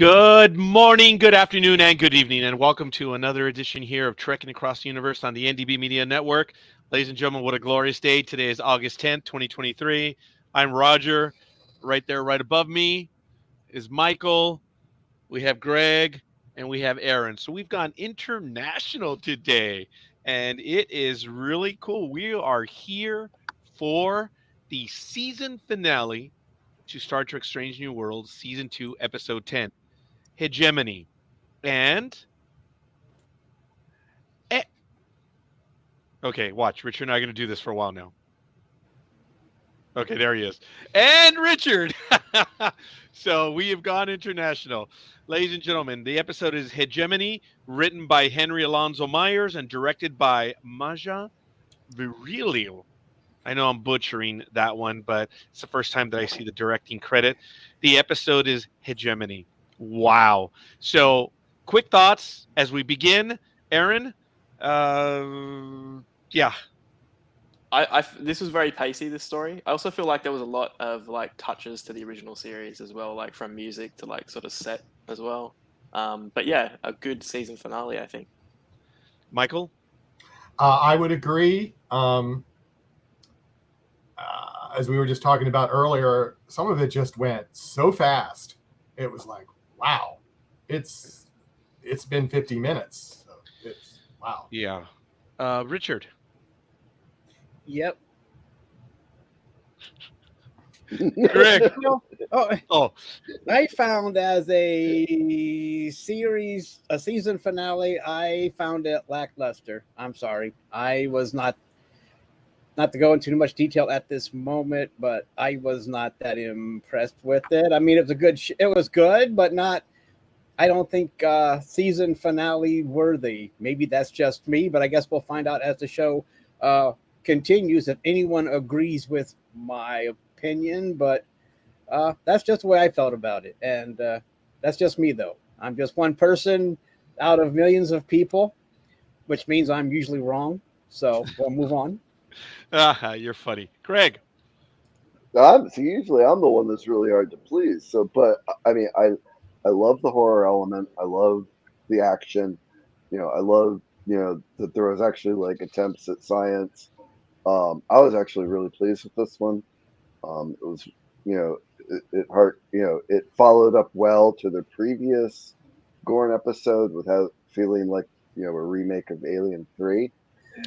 Good morning, good afternoon, and good evening, and welcome to another edition here of Trekking Across the Universe on the NDB Media Network. Ladies and gentlemen, what a glorious day. Today is August 10th, 2023. I'm Roger. Right there, right above me is Michael. We have Greg, and we have Aaron. So we've gone international today, and it is really cool. We are here for the season finale to Star Trek Strange New Worlds, Season 2, Episode 10. Hegemony. And eh, okay, watch. Richard and I are going to do this for a while now. Okay, there he is. And Richard. So we have gone international. Ladies and gentlemen, the episode is Hegemony, written by Henry Alonso Myers and directed by Maja Virilio. I know I'm butchering that one, but it's the first time that I see the directing credit. The episode is Hegemony. Wow. So, quick thoughts as we begin. Aaron, yeah. This was very pacey, this story. I also feel like there was a lot of like touches to the original series as well, like from music to like sort of set as well. But yeah, a good season finale, I think. Michael? I would agree. As we were just talking about earlier, some of it just went so fast. It was like, wow, it's been 50 minutes. So it's wow. Yeah. Richard? Yep. Greg? Oh, I found as a season finale, I found it lackluster. I'm sorry. I was not to go into too much detail at this moment, but I was not that impressed with it. I mean, it was it was good, but not, I don't think season finale worthy. Maybe that's just me, but I guess we'll find out as the show continues if anyone agrees with my opinion, but that's just the way I felt about it. And that's just me, though. I'm just one person out of millions of people, which means I'm usually wrong. So we'll move on. You're funny. Greg? Usually I'm the one that's really hard to please. So, but I mean, I love the horror element. I love the action. I love, that there was actually like attempts at science. I was actually really pleased with this one. It was, it followed up well to the previous Gorn episode without feeling like, a remake of Alien 3.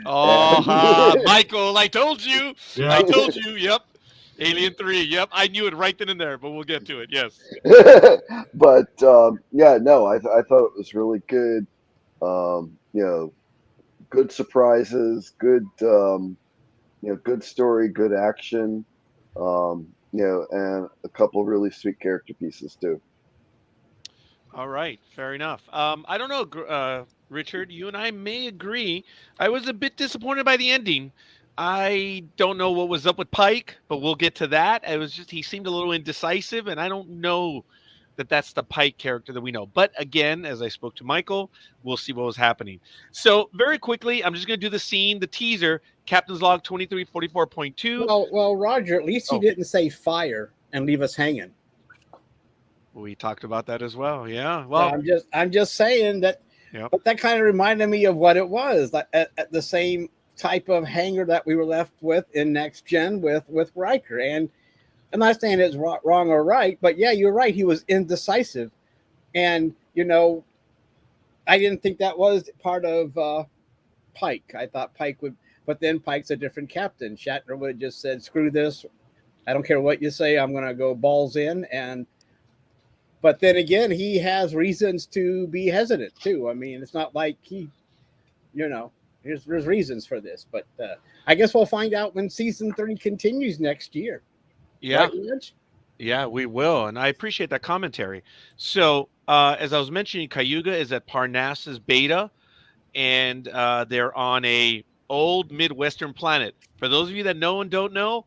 Oh, Michael, I told you. Yeah. I told you. Yep. Alien 3. Yep. I knew it right then and there, but we'll get to it. Yes. But yeah, no, I thought it was really good. Good surprises, good good story, good action, and a couple really sweet character pieces too. All right, fair enough. I don't know, Richard, you and I may agree. I was a bit disappointed by the ending. I don't know what was up with Pike, but we'll get to that. It was just he seemed a little indecisive, and I don't know that that's the Pike character that we know. But again, as I spoke to Michael, we'll see what was happening. So very quickly, I'm just going to do the scene, the teaser, Captain's Log 2344.2. Well, Roger, at least he didn't say fire and leave us hanging. We talked about that as well. Yeah. Well, I'm just saying that. Yep. But that kind of reminded me of what it was, like at the same type of hanger that we were left with in Next Gen with Riker. And I'm not saying it's wrong or right, but yeah, you're right. He was indecisive, and I didn't think that was part of Pike. I thought Pike would, but then Pike's a different captain. Shatner would have just said, "Screw this! I don't care what you say. I'm going to go balls in." But then again, he has reasons to be hesitant too. I mean, it's not like he, there's reasons for this. But I guess we'll find out when season 3 continues next year. yeah. Right, Yeah, we will. And I appreciate that commentary. So, as I was mentioning, Cayuga is at Parnassus Beta, and they're on a old Midwestern planet. For those of you that know and don't know,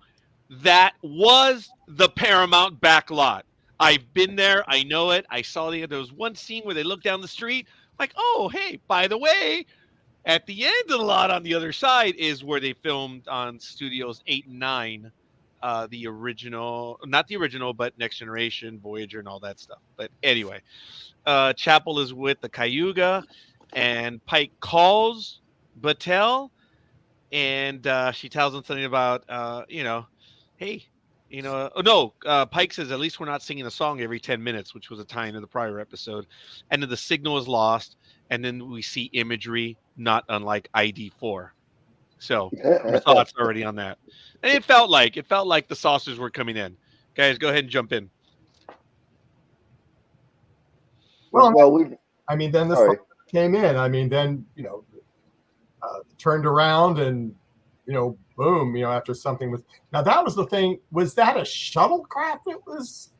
that was the Paramount backlot. I've been there. I know it. I saw there was one scene where they look down the street like, oh, hey, by the way, at the end of the lot on the other side is where they filmed on Studios 8 and 9 the original, not the original, but Next Generation, Voyager, and all that stuff. But anyway, Chapel is with the Cayuga, and Pike calls Battelle, and she tells him something about, hey, oh, no, Pike says, at least we're not singing a song every 10 minutes, which was a tie into the prior episode. And then the signal is lost, and then we see imagery not unlike ID4. So your thoughts already on that. And it felt like the saucers were coming in. Guys, go ahead and jump in. Well, I mean, then this sorry. came in. I mean, then, turned around and, boom, after something was. Now, that was the thing. Was that a shuttlecraft that was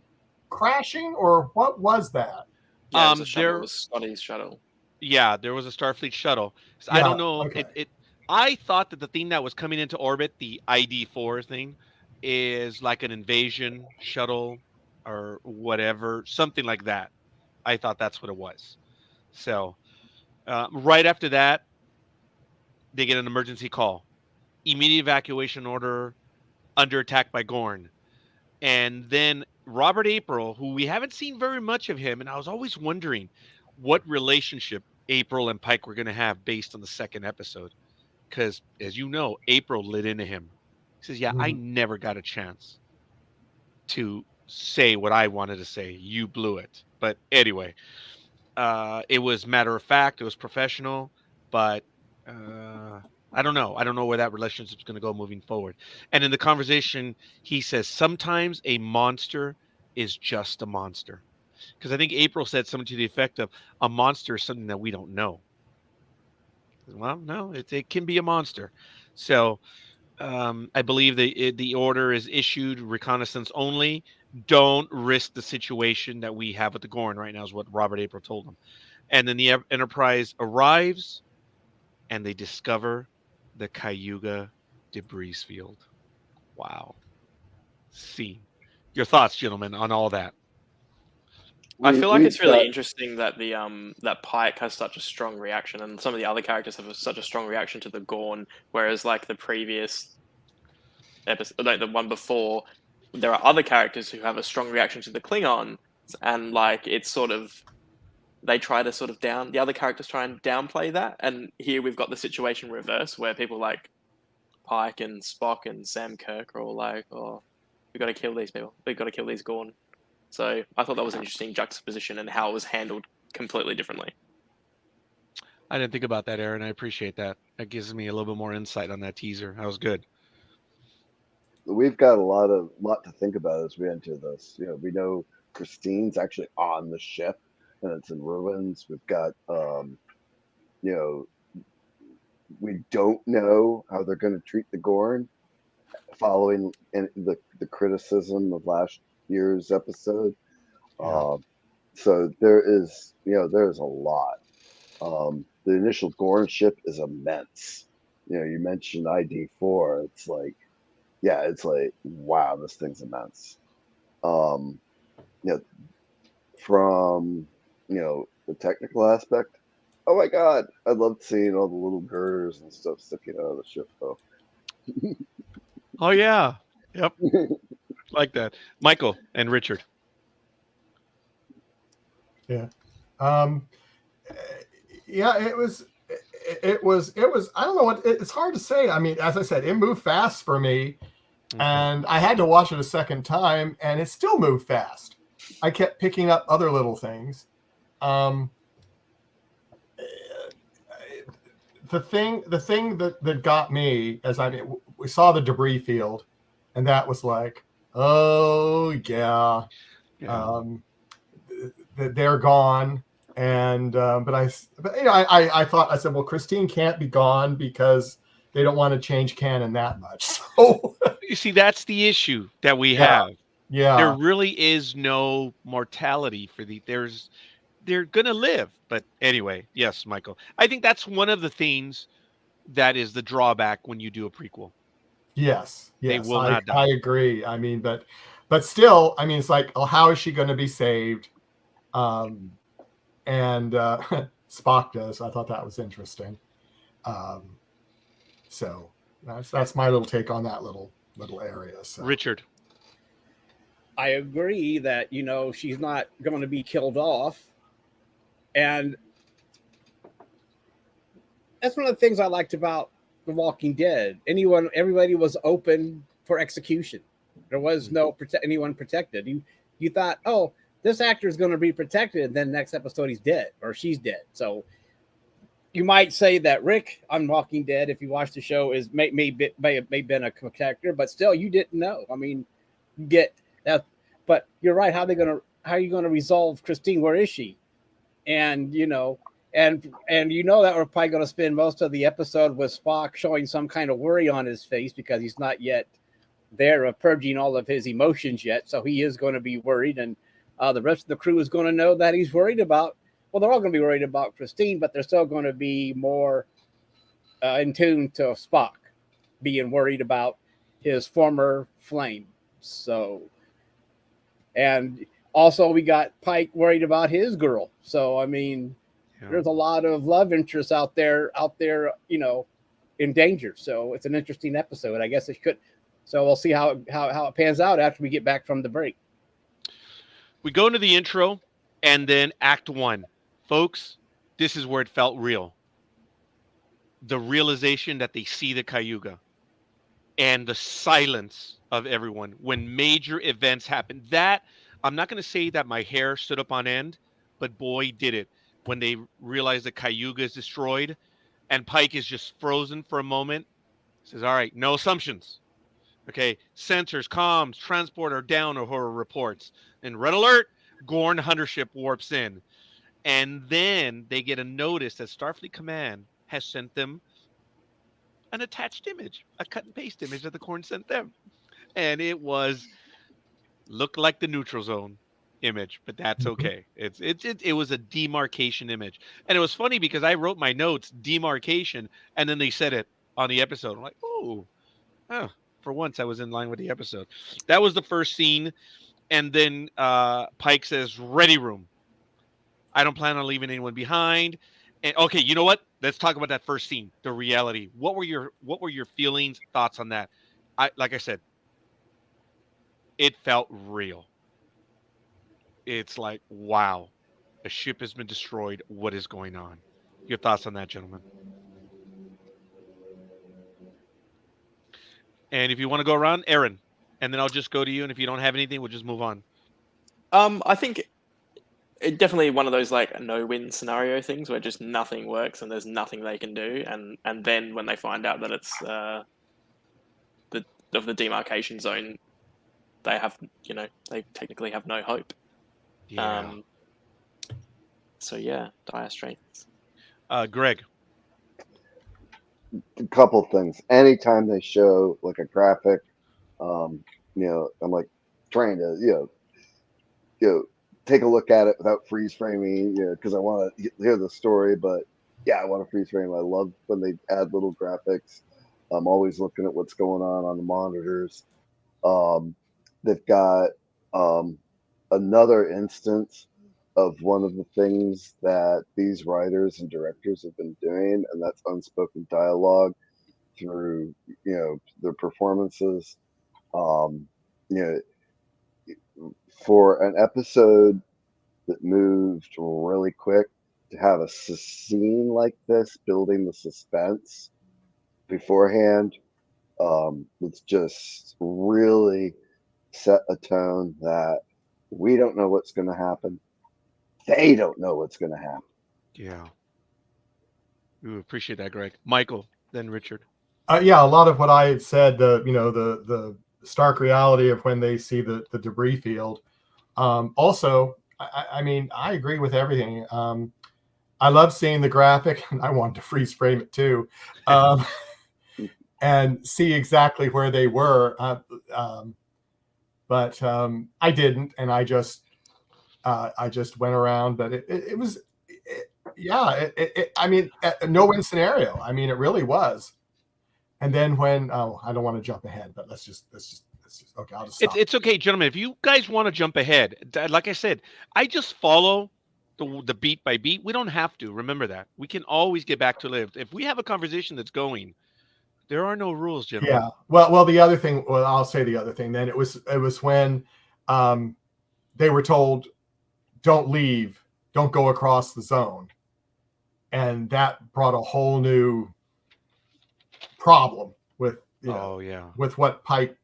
crashing, or what was that? Yeah, it was a shuttle. It was Scotty's shuttle. Yeah, there was a Starfleet shuttle. So Yeah, I don't know. okay. I thought that the thing that was coming into orbit, the ID4 thing, is like an invasion shuttle or whatever, something like that. I thought that's what it was. So right after that, they get an emergency call. Immediate evacuation order, under attack by Gorn. And then Robert April, who we haven't seen very much of him, and I was always wondering what relationship April and Pike were going to have based on the second episode. Because, as you know, April lit into him. He says, yeah, I never got a chance to say what I wanted to say. You blew it. But anyway, it was matter of fact. It was professional. But I don't know. I don't know where that relationship is going to go moving forward. And in the conversation, he says, sometimes a monster is just a monster. Because I think April said something to the effect of, a monster is something that we don't know. Well, no, it can be a monster. So I believe the order is issued, reconnaissance only. Don't risk the situation that we have with the Gorn right now, is what Robert April told them. And then the Enterprise arrives, and they discover the Cayuga debris field. Wow. See. Your thoughts, gentlemen, on all that. I feel like it's really interesting that that Pike has such a strong reaction, and some of the other characters have such a strong reaction to the Gorn, whereas like the previous episode, like the one before, there are other characters who have a strong reaction to the Klingon, and like it's sort of they try to sort of the other characters try and downplay that, and here we've got the situation reverse where people like Pike and Spock and Sam Kirk are all like, "Oh, we got to kill these people. We got to kill these Gorn." So I thought that was an interesting juxtaposition and how it was handled completely differently. I didn't think about that, Aaron. I appreciate that. That gives me a little bit more insight on that teaser. That was good. We've got a lot to think about as we enter this. We know Christine's actually on the ship and it's in ruins. We've got, we don't know how they're going to treat the Gorn following the criticism of last year's episode. Yeah. So there's a lot. The initial Gorn ship is immense. You mentioned ID4. It's like, wow, this thing's immense. From the technical aspect, oh my God, I loved seeing all the little girders and stuff sticking out of the ship, though. Oh yeah, yep, like that. Michael and Richard. Yeah. Yeah, it was. I don't know what. It's hard to say. I mean, as I said, it moved fast for me, and I had to watch it a second time, and it still moved fast. I kept picking up other little things. The thing that got me, we saw the debris field, and that was like, oh yeah. They're gone. And but I thought, I said, well, Christine can't be gone because they don't want to change canon that much. So you see, that's the issue that we have. Yeah, there really is no mortality for they're gonna live. But anyway, yes, Michael, I think that's one of the things that is the drawback when you do a prequel. Yes, they will not die. I agree. I mean, but still, I mean, it's like, oh, how is she going to be saved? And Spock does. I thought that was interesting. So that's my little take on that little little area. So. Richard. I agree that, she's not going to be killed off. And that's one of the things I liked about The Walking Dead. Everybody was open for execution. There was no anyone protected. You thought, oh, this actor is going to be protected, and then next episode he's dead or she's dead. So you might say that Rick on Walking Dead, if you watch the show, may have been a protector, but still you didn't know. I mean, you get that, but you're right. How are you gonna resolve Christine? Where is she? And and that we're probably going to spend most of the episode with Spock showing some kind of worry on his face because he's not yet there of purging all of his emotions yet. So he is going to be worried, and the rest of the crew is going to know that he's worried about. Well, they're all going to be worried about Christine, but they're still going to be more in tune to Spock being worried about his former flame. So, and also we got Pike worried about his girl. So, I mean, there's a lot of love interests out there, in danger. So it's an interesting episode. I guess it could. So we'll see how it pans out after we get back from the break. We go into the intro and then Act 1. Folks, this is where it felt real. The realization that they see the Cayuga and the silence of everyone when major events happen. That, I'm not going to say that my hair stood up on end, but boy, did it. When they realize the Cayuga is destroyed and Pike is just frozen for a moment, says, all right, no assumptions. Okay, sensors, comms, transport are down, or reports. And red alert, Gorn Hunter ship warps in. And then they get a notice that Starfleet Command has sent them an attached image, a cut and paste image that the Gorn sent them. And it looked like the neutral zone image, but that's okay. It was a demarcation image. And it was funny because I wrote my notes, demarcation, and then they said it on the episode. I'm like, oh, for once I was in line with the episode. That was the first scene. And then Pike says, ready room. I don't plan on leaving anyone behind. And okay, you know what? Let's talk about that first scene, the reality. What were your feelings, thoughts on that? Like I said, it felt real. It's like, wow, a ship has been destroyed. What is going on? Your thoughts on that, gentlemen? And if you want to go around, Aaron, and then I'll just go to you. And if you don't have anything, we'll just move on. I think it definitely one of those like no-win scenario things where just nothing works and there's nothing they can do, and then when they find out that it's the demarcation zone, they technically have no hope. Yeah. So yeah, dire straits. Greg. A couple things. Anytime they show like a graphic, I'm like trying to, take a look at it without freeze framing, because I want to hear the story. But yeah, I want to freeze frame. I love when they add little graphics. I'm always looking at what's going on the monitors. They've got another instance of one of the things that these writers and directors have been doing, and that's unspoken dialogue through their performances. For an episode that moved really quick, to have a scene like this building the suspense beforehand, it's just really set a tone that we don't know what's going to happen. They don't know what's going to happen. Yeah. We appreciate that, Greg. Michael, then Richard. Yeah, a lot of what I had said, the stark reality of when they see the debris field. Also, I mean, I agree with everything. I love seeing the graphic, and I wanted to freeze frame it too, and see exactly where they were. But I didn't, and I just went around. But it was, I mean, a no-win scenario. I mean, it really was. And then when I don't want to jump ahead, but let's just okay. I'll just stop. It's okay, gentlemen. If you guys want to jump ahead, like I said, I just follow the beat by beat. We don't have to remember that. We can always get back to live. If we have a conversation that's going, There are no rules, gentlemen. Yeah. Well, the other thing. Well, I'll say the other thing. Then it was when they were told, "Don't leave, don't go across the zone," and that brought a whole new problem with with what Pike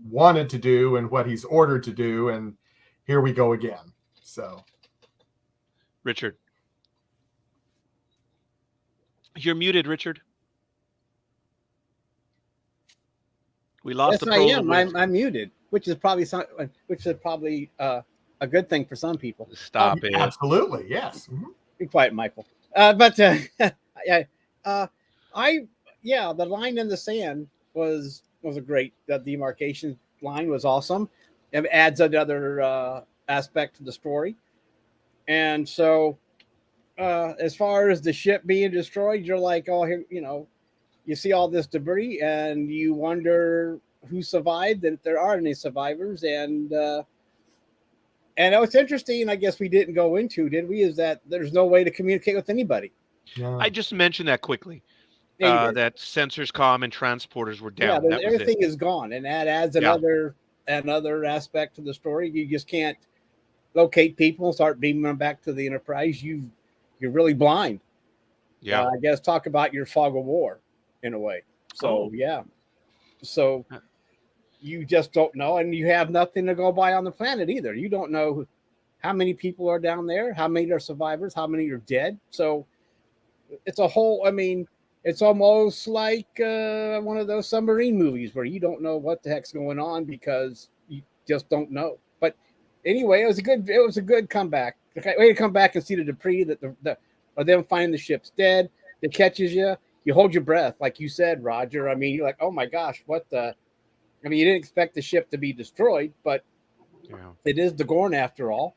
wanted to do and what he's ordered to do, and here we go again. So, Richard, you're muted, Richard. We lost Yes, the I pro. am. I'm muted, which is probably a good thing for some people. Stop it. absolutely, yes. Mm-hmm. Be quiet, Michael. Yeah, the line in the sand was a great. The demarcation line was awesome. It adds another aspect to the story. And so, as far as the ship being destroyed, you're like, oh, here, you see all this debris, and you wonder who survived, and if there are any survivors, and what's interesting, I guess we didn't go into, did we? Is that there's no way to communicate with anybody. No. I just mentioned that quickly. Yeah, That sensors, comm, and transporters were down. Yeah, everything is gone, and that adds another aspect to the story. You just can't locate people, start beaming them back to the Enterprise. You're really blind. Yeah. I guess talk about your fog of war in a way. So so you just don't know, and you have nothing to go by on the planet either. You don't know how many people are down there, how many are survivors, how many are dead. So it's a whole. I mean, it's almost like one of those submarine movies where you don't know what the heck's going on because you just don't know. But anyway, it was a good comeback. Way to come back and see the debris or them finding the ship's dead. It catches you. You hold your breath, like you said, Roger. I mean, you're like, oh my gosh, what the? I mean, you didn't expect the ship to be destroyed, but it is the Gorn after all.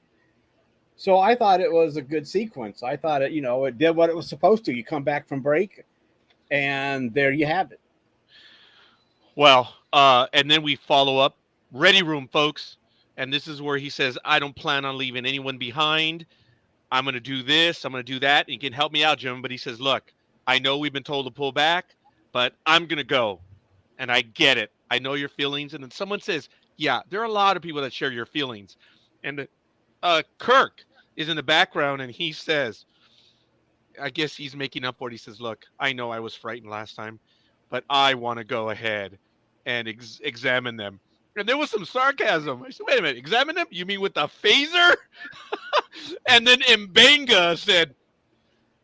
So I thought it was a good sequence. I thought it did what it was supposed to. You come back from break, and there you have it. Well, and then we follow up. Ready room, folks. And this is where he says, I don't plan on leaving anyone behind. I'm going to do this. I'm going to do that. You can help me out, Jim. But he says, look, I know we've been told to pull back, but I'm going to go. And I get it. I know your feelings. And then someone says, yeah, there are a lot of people that share your feelings. And Kirk is in the background, and he says, I guess he's making up for it. He says, look, I know I was frightened last time, but I want to go ahead and examine them. And there was some sarcasm. I said, wait a minute, examine them? You mean with a phaser? And then Mbenga said,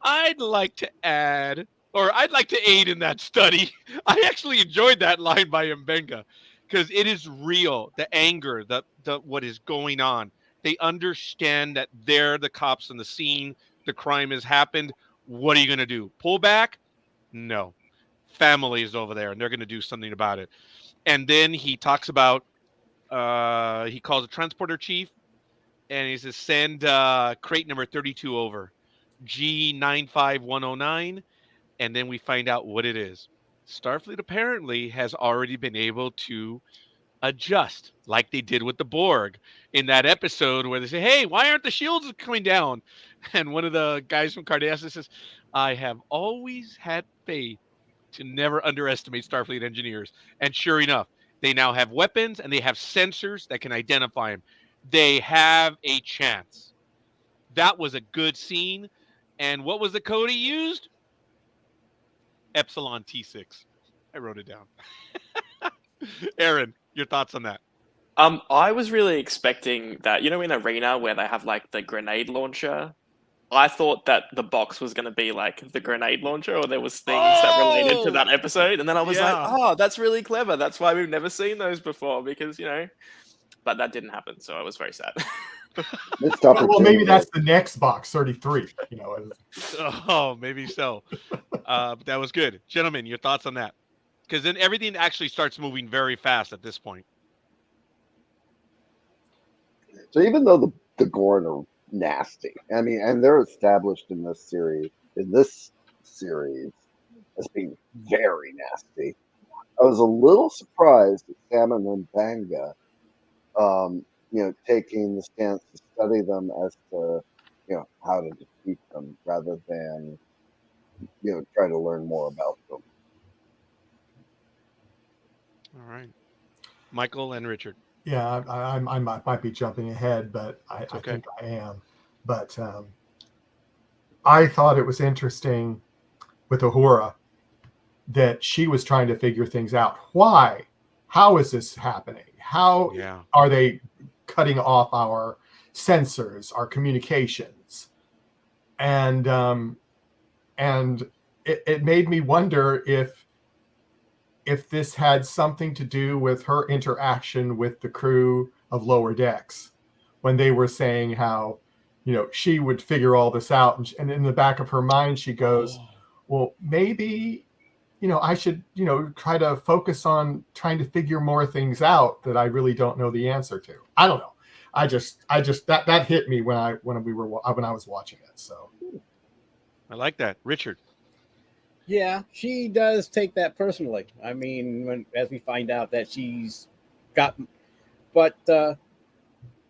I'd like to add, or I'd like to aid in that study. I actually enjoyed that line by Mbenga because it is real. The anger, the what is going on. They understand that they're the cops on the scene. The crime has happened. What are you going to do? Pull back? No. Family is over there, and they're going to do something about it. And then he talks about, he calls a transporter chief, and he says, send crate number 32 over, G95109, and then we find out what it is. Starfleet apparently has already been able to adjust like they did with the Borg in that episode where they say, hey, why aren't the shields coming down? And one of the guys from Cardassian says, I have always had faith to never underestimate Starfleet engineers. And sure enough, they now have weapons and they have sensors that can identify them. They have a chance. That was a good scene. And what was the code he used? Epsilon T6. I wrote it down. Aaron, your thoughts on that? I was really expecting that, in Arena where they have like the grenade launcher. I thought that the box was going to be like the grenade launcher, or there was things that related to that episode, and then I was like, "Oh, that's really clever. That's why we've never seen those before." Because but that didn't happen, so I was very sad. Well, maybe that's the next box 33. Oh, maybe so. But that was good, gentlemen. Your thoughts on that? Because then everything actually starts moving very fast at this point. So even though the Gorn are nasty, I mean, and they're established in this series as being very nasty, I was a little surprised at Sam and Mbenga, taking the stance to study them as to, how to defeat them rather than, try to learn more about them. All right. Michael and Richard. Yeah, I might be jumping ahead, but I Okay. think I am. But I thought it was interesting with Uhura that she was trying to figure things out. Why? How is this happening? How are they cutting off our sensors, our communications? And it made me wonder if this had something to do with her interaction with the crew of Lower Decks when they were saying how, she would figure all this out. And in the back of her mind, she goes, well, maybe, I should, try to focus on trying to figure more things out that I really don't know the answer to. I don't know. I just that hit me when I was watching it. So I like that. Richard. Yeah, she does take that personally. I mean, as we find out that she's got, but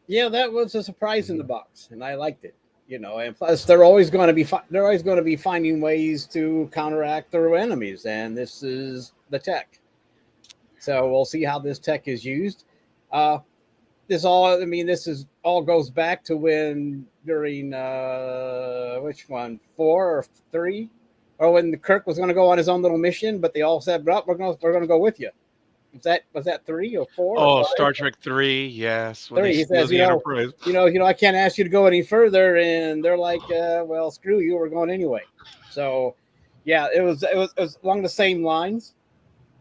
yeah, that was a surprise in the box, and I liked it. And plus they're always going to be finding ways to counteract their enemies, and this is the tech. So we'll see how this tech is used. This all goes back to when during which one, 4 or 3. Or when Kirk was going to go on his own little mission, but they all said, "Well, we're going to go with you." Was that 3 or 4? Oh, or 5? Star Trek 3, yes. 3. He says, Enterprise. I can't ask you to go any further, and they're like, "Well, screw you, we're going anyway." So, yeah, it was along the same lines.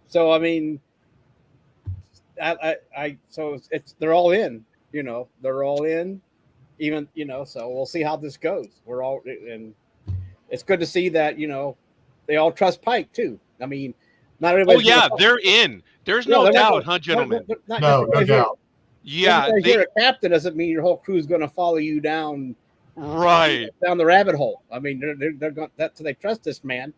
So I mean, they're all in. They're all in. Even so we'll see how this goes. We're all and. It's good to see that, they all trust Pike, too. I mean, not everybody. Oh, yeah, they're in. There's no doubt, huh, gentlemen? No doubt. Yeah. You're a captain doesn't mean your whole crew's going to follow you down. Right. Down the rabbit hole. I mean, they're going. That's they trust this man,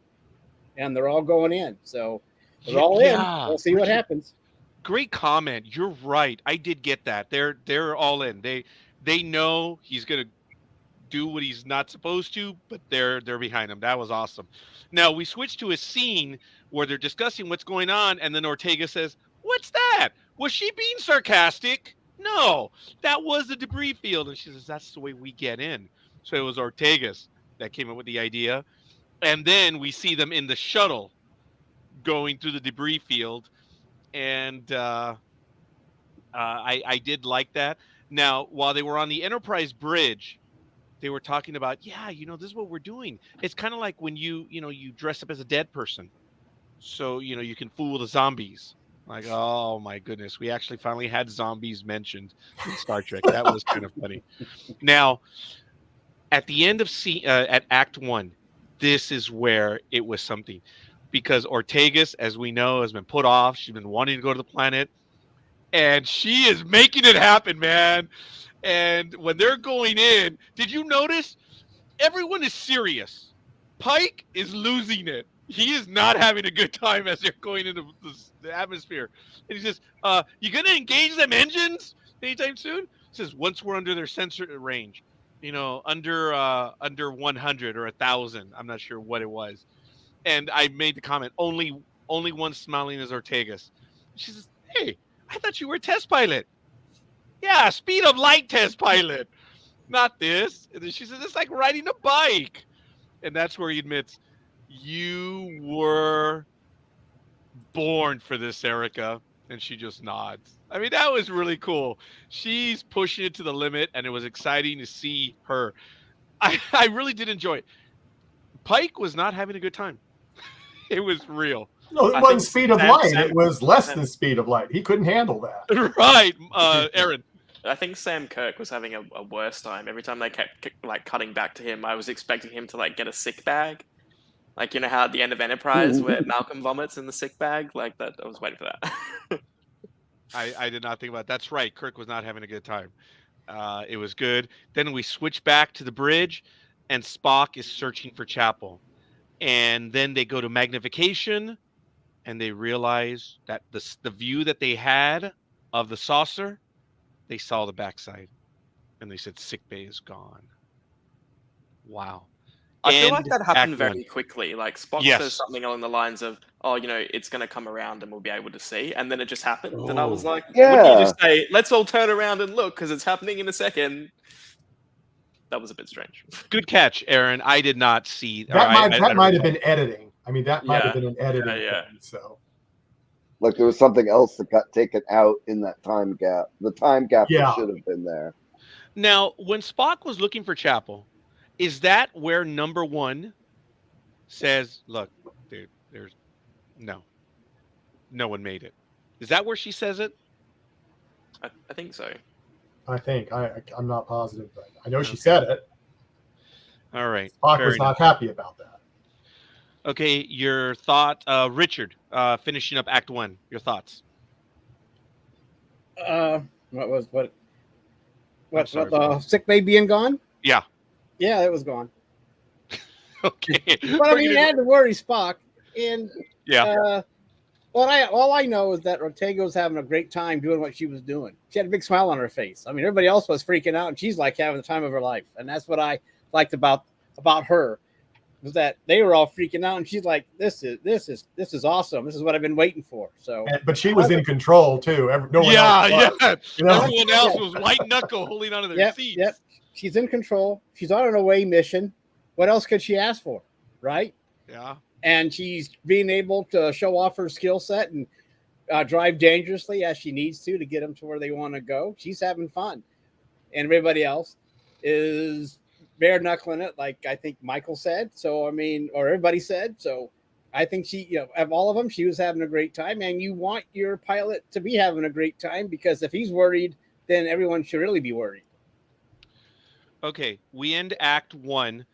and they're all going in. So they're all in. We'll see what happens. Great comment. You're right. I did get that. They're all in. They know he's going to do what he's not supposed to, but they're behind him. That was awesome. Now we switch to a scene where they're discussing what's going on, and then Ortega says, "What's that? Was she being sarcastic?" No, that was the debris field. And she says, "That's the way we get in." So it was Ortega's that came up with the idea. And then we see them in the shuttle going through the debris field. And I did like that. Now, while they were on the Enterprise bridge, they were talking about, this is what we're doing. It's kind of like when you dress up as a dead person. So, you can fool the zombies. Like, oh my goodness. We actually finally had zombies mentioned in Star Trek. That was kind of funny. Now, at the end of at Act 1, this is where it was something. Because Ortegas, as we know, has been put off. She's been wanting to go to the planet. And she is making it happen, man. And when they're going in, did you notice? Everyone is serious. Pike is losing it. He is not having a good time as they're going into the atmosphere. And he says, you going to engage them engines anytime soon? He says, once we're under their sensor range, under 100 or 1,000. I'm not sure what it was. And I made the comment, only one smiling is Ortegas. She says, hey, I thought you were a test pilot. Yeah, speed of light test pilot. Not this. And then she says, it's like riding a bike. And that's where he admits, you were born for this, Erica. And she just nods. I mean, that was really cool. She's pushing it to the limit, and it was exciting to see her. I really did enjoy it. Pike was not having a good time. It was real. No, it wasn't speed of light. It was less than speed of light. He couldn't handle that. Right, Aaron. I think Sam Kirk was having a worse time. Every time they kept cutting back to him, I was expecting him to get a sick bag. Like, how at the end of Enterprise where Malcolm vomits in the sick bag? Like that, I was waiting for that. I did not think about it. That's right. Kirk was not having a good time. It was good. Then we switch back to the bridge, and Spock is searching for Chapel. And then they go to magnification, and they realize that the view that they had of the saucer, they saw the backside. And they said, sick bay is gone. Wow. I feel like that happened very quickly. Like Spock says something along the lines of, oh, it's going to come around and we'll be able to see. And then it just happened. And I was Oh. like, wouldn't you Yeah. just say, let's all turn around and look because it's happening in a second? That was a bit strange. Good catch, Aaron. I did not see. That might have been editing. I mean, that might have been an editing yeah. thing. So, Like there was something else that got taken out in that time gap. The time gap Yeah. that should have been there. Now, when Spock was looking for Chapel, is that where number 1 says, "Look, dude, there's no one made it"? Is that where she says it? I think so. I think I'm not positive, but I know she said it. All right. Spock was not happy about that. Okay, your thought, Richard, finishing up Act 1. Your thoughts? What the sick bay being gone? Yeah. Yeah, it was gone. Okay. But I mean, you had to worry Spock. And yeah. All I know is that Ortega was having a great time doing what she was doing. She had a big smile on her face. I mean, everybody else was freaking out, and she's like having the time of her life. And that's what I liked about her, was that they were all freaking out, and she's like, "This is awesome. This is what I've been waiting for." So, but she was in control too. No one yeah. Everyone else was white knuckle holding onto their seats. Yep. She's in control. She's on an away mission. What else could she ask for, right? Yeah. And she's being able to show off her skill set and drive dangerously as she needs to get them to where they want to go. She's having fun. And everybody else is bare knuckling it, like I think Michael said. So, I mean, or everybody said. So I think she, of all of them, she was having a great time. And you want your pilot to be having a great time, because if he's worried, then everyone should really be worried. Okay, we end Act 1.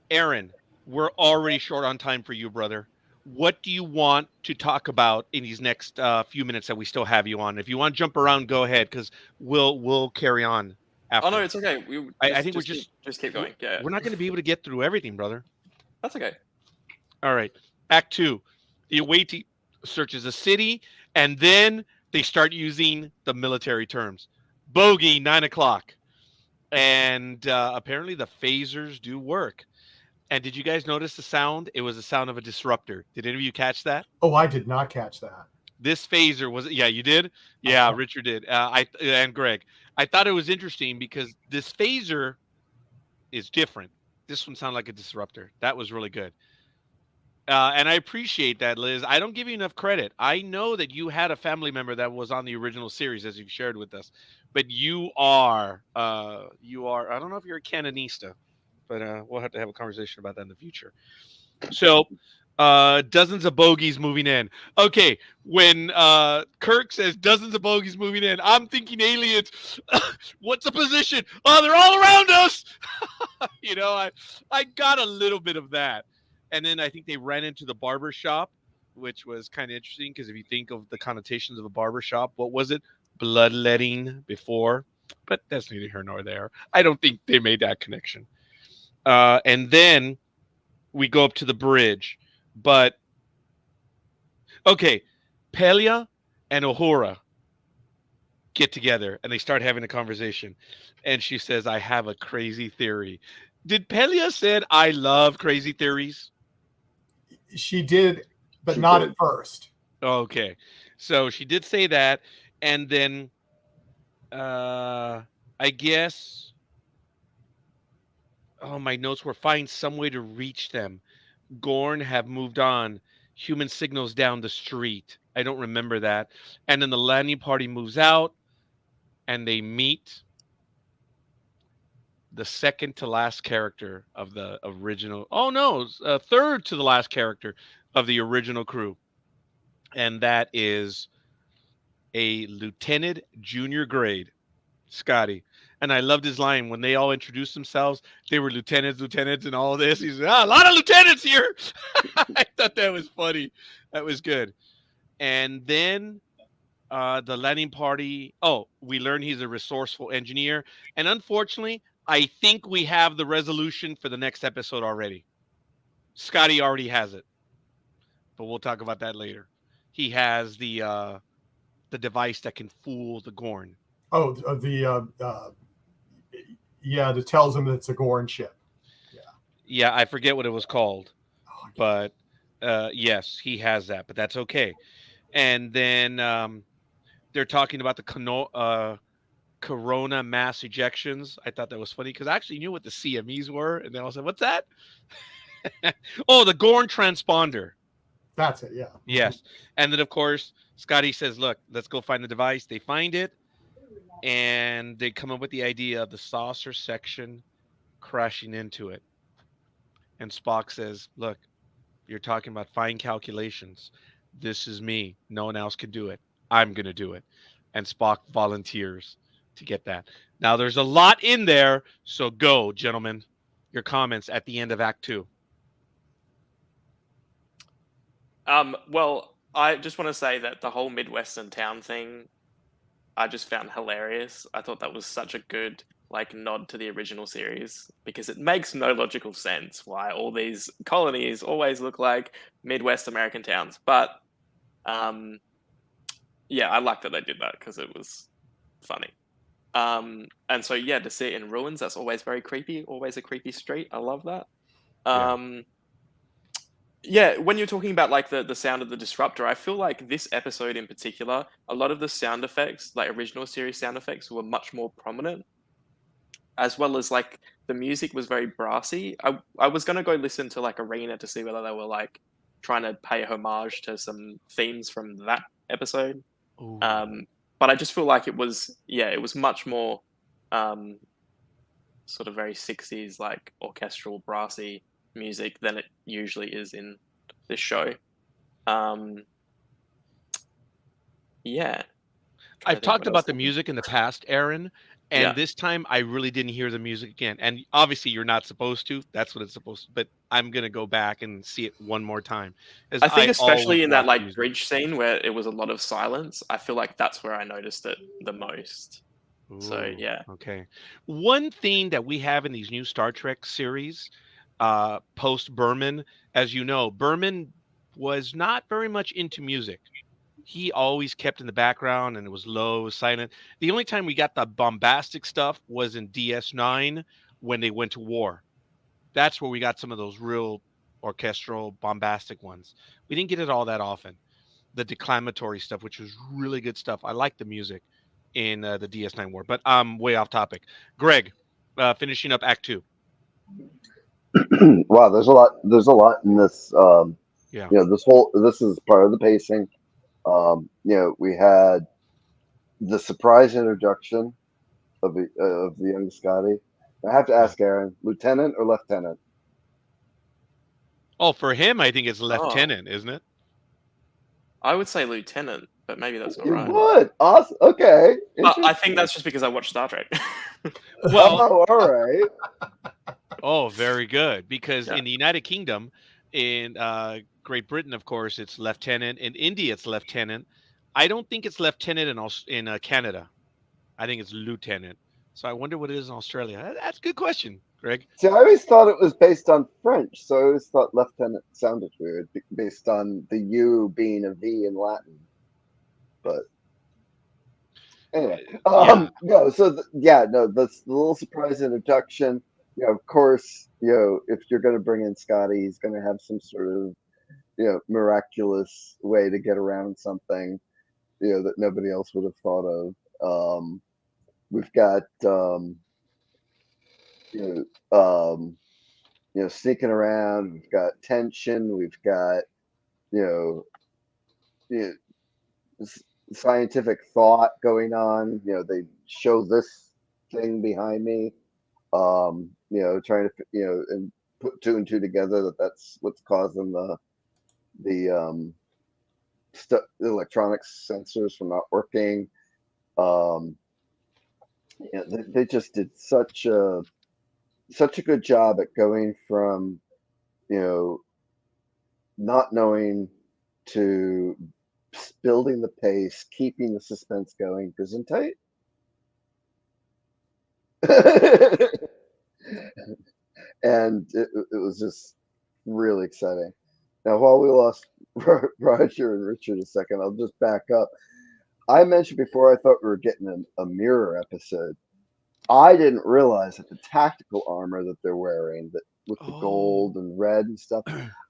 Aaron, we're already short on time for you, brother. What do you want to talk about in these next few minutes that we still have you on? If you want to jump around, go ahead, because we'll carry on after. Oh no, it's okay. I think we're just keep going. Yeah, we're not going to be able to get through everything, brother. That's okay. All right. Act 2. The away team searches a city, and then they start using the military terms. Bogey, 9 o'clock. And apparently the phasers do work. And did you guys notice the sound? It was the sound of a disruptor. Did any of you catch that? Oh, I did not catch that. This phaser was, yeah, you did? Yeah, Richard did. And Greg. I thought it was interesting because this phaser is different. This one sounded like a disruptor. That was really good. And I appreciate that, Liz. I don't give you enough credit. I know that you had a family member that was on the original series, as you've shared with us. But you are, I don't know if you're a Canonista, but we'll have to have a conversation about that in the future. So, dozens of bogeys moving in. Okay, when Kirk says dozens of bogeys moving in, I'm thinking aliens. What's the position? Oh, they're all around us. I got a little bit of that. And then I think they ran into the barber shop, which was kind of interesting because if you think of the connotations of a barber shop, what was it? Bloodletting before. But that's neither here nor there. I don't think they made that connection. And then we go up to the bridge. But, okay, Pelia and Uhura get together and they start having a conversation. And she says, I have a crazy theory. Did Pelia said, I love crazy theories? She did, but not at first. Okay. So she did say that. And then I guess, my notes were find some way to reach them. Gorn have moved on. Human signals down the street. I don't remember that. And then the landing party moves out and they meet the second to last character of the original. Oh, no, third to the last character of the original crew. And that is a lieutenant junior grade, Scotty. And I loved his line when they all introduced themselves. They were lieutenants, and all this. He's a lot of lieutenants here. I thought that was funny. That was good. And then the landing party. Oh, we learned he's a resourceful engineer. And unfortunately, I think we have the resolution for the next episode already. Scotty already has it. But we'll talk about that later. He has the device that can fool the Gorn. Oh, that tells him it's a Gorn ship. Yeah, I forget what it was called, but Yes, he has that, but that's okay. And then they're talking about the corona mass ejections. I thought that was funny because I actually knew what the CMEs were, and then I was like, "What's that?" Oh, the Gorn transponder. That's it. Yeah. Yes, and then of course Scotty says, "Look, let's go find the device." They find it, and they come up with the idea of the saucer section crashing into it. And Spock says, "Look, you're talking about fine calculations. This is me. No one else can do it. I'm going to do it." And Spock volunteers to get that. Now, there's a lot in there. So go, gentlemen. Your comments at the end of Act 2. Well, I just want to say that the whole Midwestern town thing, I just found hilarious. I thought that was such a good like nod to the original series because it makes no logical sense why all these colonies always look like Midwest American towns. But yeah, I like that they did that because it was funny. And so yeah, to see it in ruins, that's always very creepy. Always a creepy street. I love that. Yeah, when you're talking about like the sound of the disruptor, I feel like this episode in particular, a lot of the sound effects, like original series sound effects, were much more prominent, as well as like the music was very brassy. I was gonna go listen to like Arena to see whether they were like trying to pay homage to some themes from that episode. Ooh. But I just feel like it was much more sort of very 60s like orchestral brassy music than it usually is in this show. Yeah. I've talked about the music in the past, Aaron, and this time I really didn't hear the music again. And obviously, you're not supposed to. That's what it's supposed to. But I'm gonna go back and see it one more time. I think especially in that like bridge scene where it was a lot of silence, I feel like that's where I noticed it the most. So Ooh, yeah. okay. One thing that we have in these new Star Trek series, post Berman, as you know, Berman was not very much into music. He always kept in the background and it was low, silent. The only time we got the bombastic stuff was in DS9 when they went to war. That's where we got some of those real orchestral, bombastic ones. We didn't get it all that often. The declamatory stuff, which was really good stuff. I like the music in the DS9 war, but I'm way off topic. Greg, finishing up Act 2. Wow, there's a lot. There's a lot in this. Yeah. You know, this is part of the pacing. You know, we had the surprise introduction of the young Scotty. I have to ask Aaron, lieutenant or lieutenant? Oh, for him, I think it's lieutenant, isn't it? I would say lieutenant, but maybe that's not You right. would? Awesome. Okay. I think that's just because I watched Star Trek. Well, oh, all right. Oh, very good. Because in the United Kingdom, in Great Britain, of course, it's lieutenant. In India, it's lieutenant. I don't think it's lieutenant in Canada. I think it's lieutenant. So I wonder what it is in Australia. That's a good question, Greg. See, I always thought it was based on French, so I always thought lieutenant sounded weird, based on the U being a V in Latin. But anyway, no. So that's the little surprise introduction. You know, of course, you know, if you're going to bring in Scotty, he's going to have some sort of, you know, miraculous way to get around something, you know, that nobody else would have thought of. We've got, you know, sneaking around. We've got tension. We've got, you know, scientific thought going on. You know, they show this thing behind me. You know, trying to, you know, and put two and two together that's what's causing the electronics sensors from not working. Yeah, they just did such a good job at going from, you know, not knowing to building the pace, keeping the suspense going. Gesundheit. And it was just really exciting. Now, while we lost Roger and Richard a second, I'll just back up. I mentioned before I thought we were getting a mirror episode. I didn't realize that the tactical armor that they're wearing, that with the Oh. gold and red and stuff.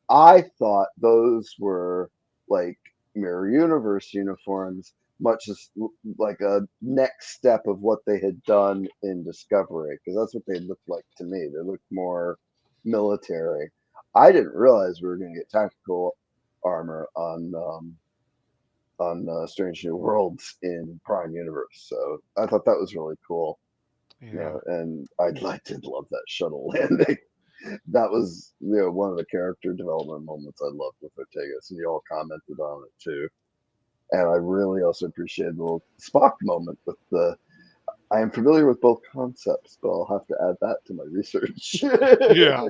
I thought those were like Mirror Universe uniforms, much as like a next step of what they had done in Discovery, because that's what they looked like to me. They looked more military. I didn't realize we were going to get tactical armor on Strange New Worlds in Prime Universe, so I thought that was really cool. Yeah. And I did love that shuttle landing. That was one of the character development moments I loved with Ortegas, and you all commented on it too. And I really also appreciated the little Spock moment with the. I am familiar with both concepts, but I'll have to add that to my research. Yeah.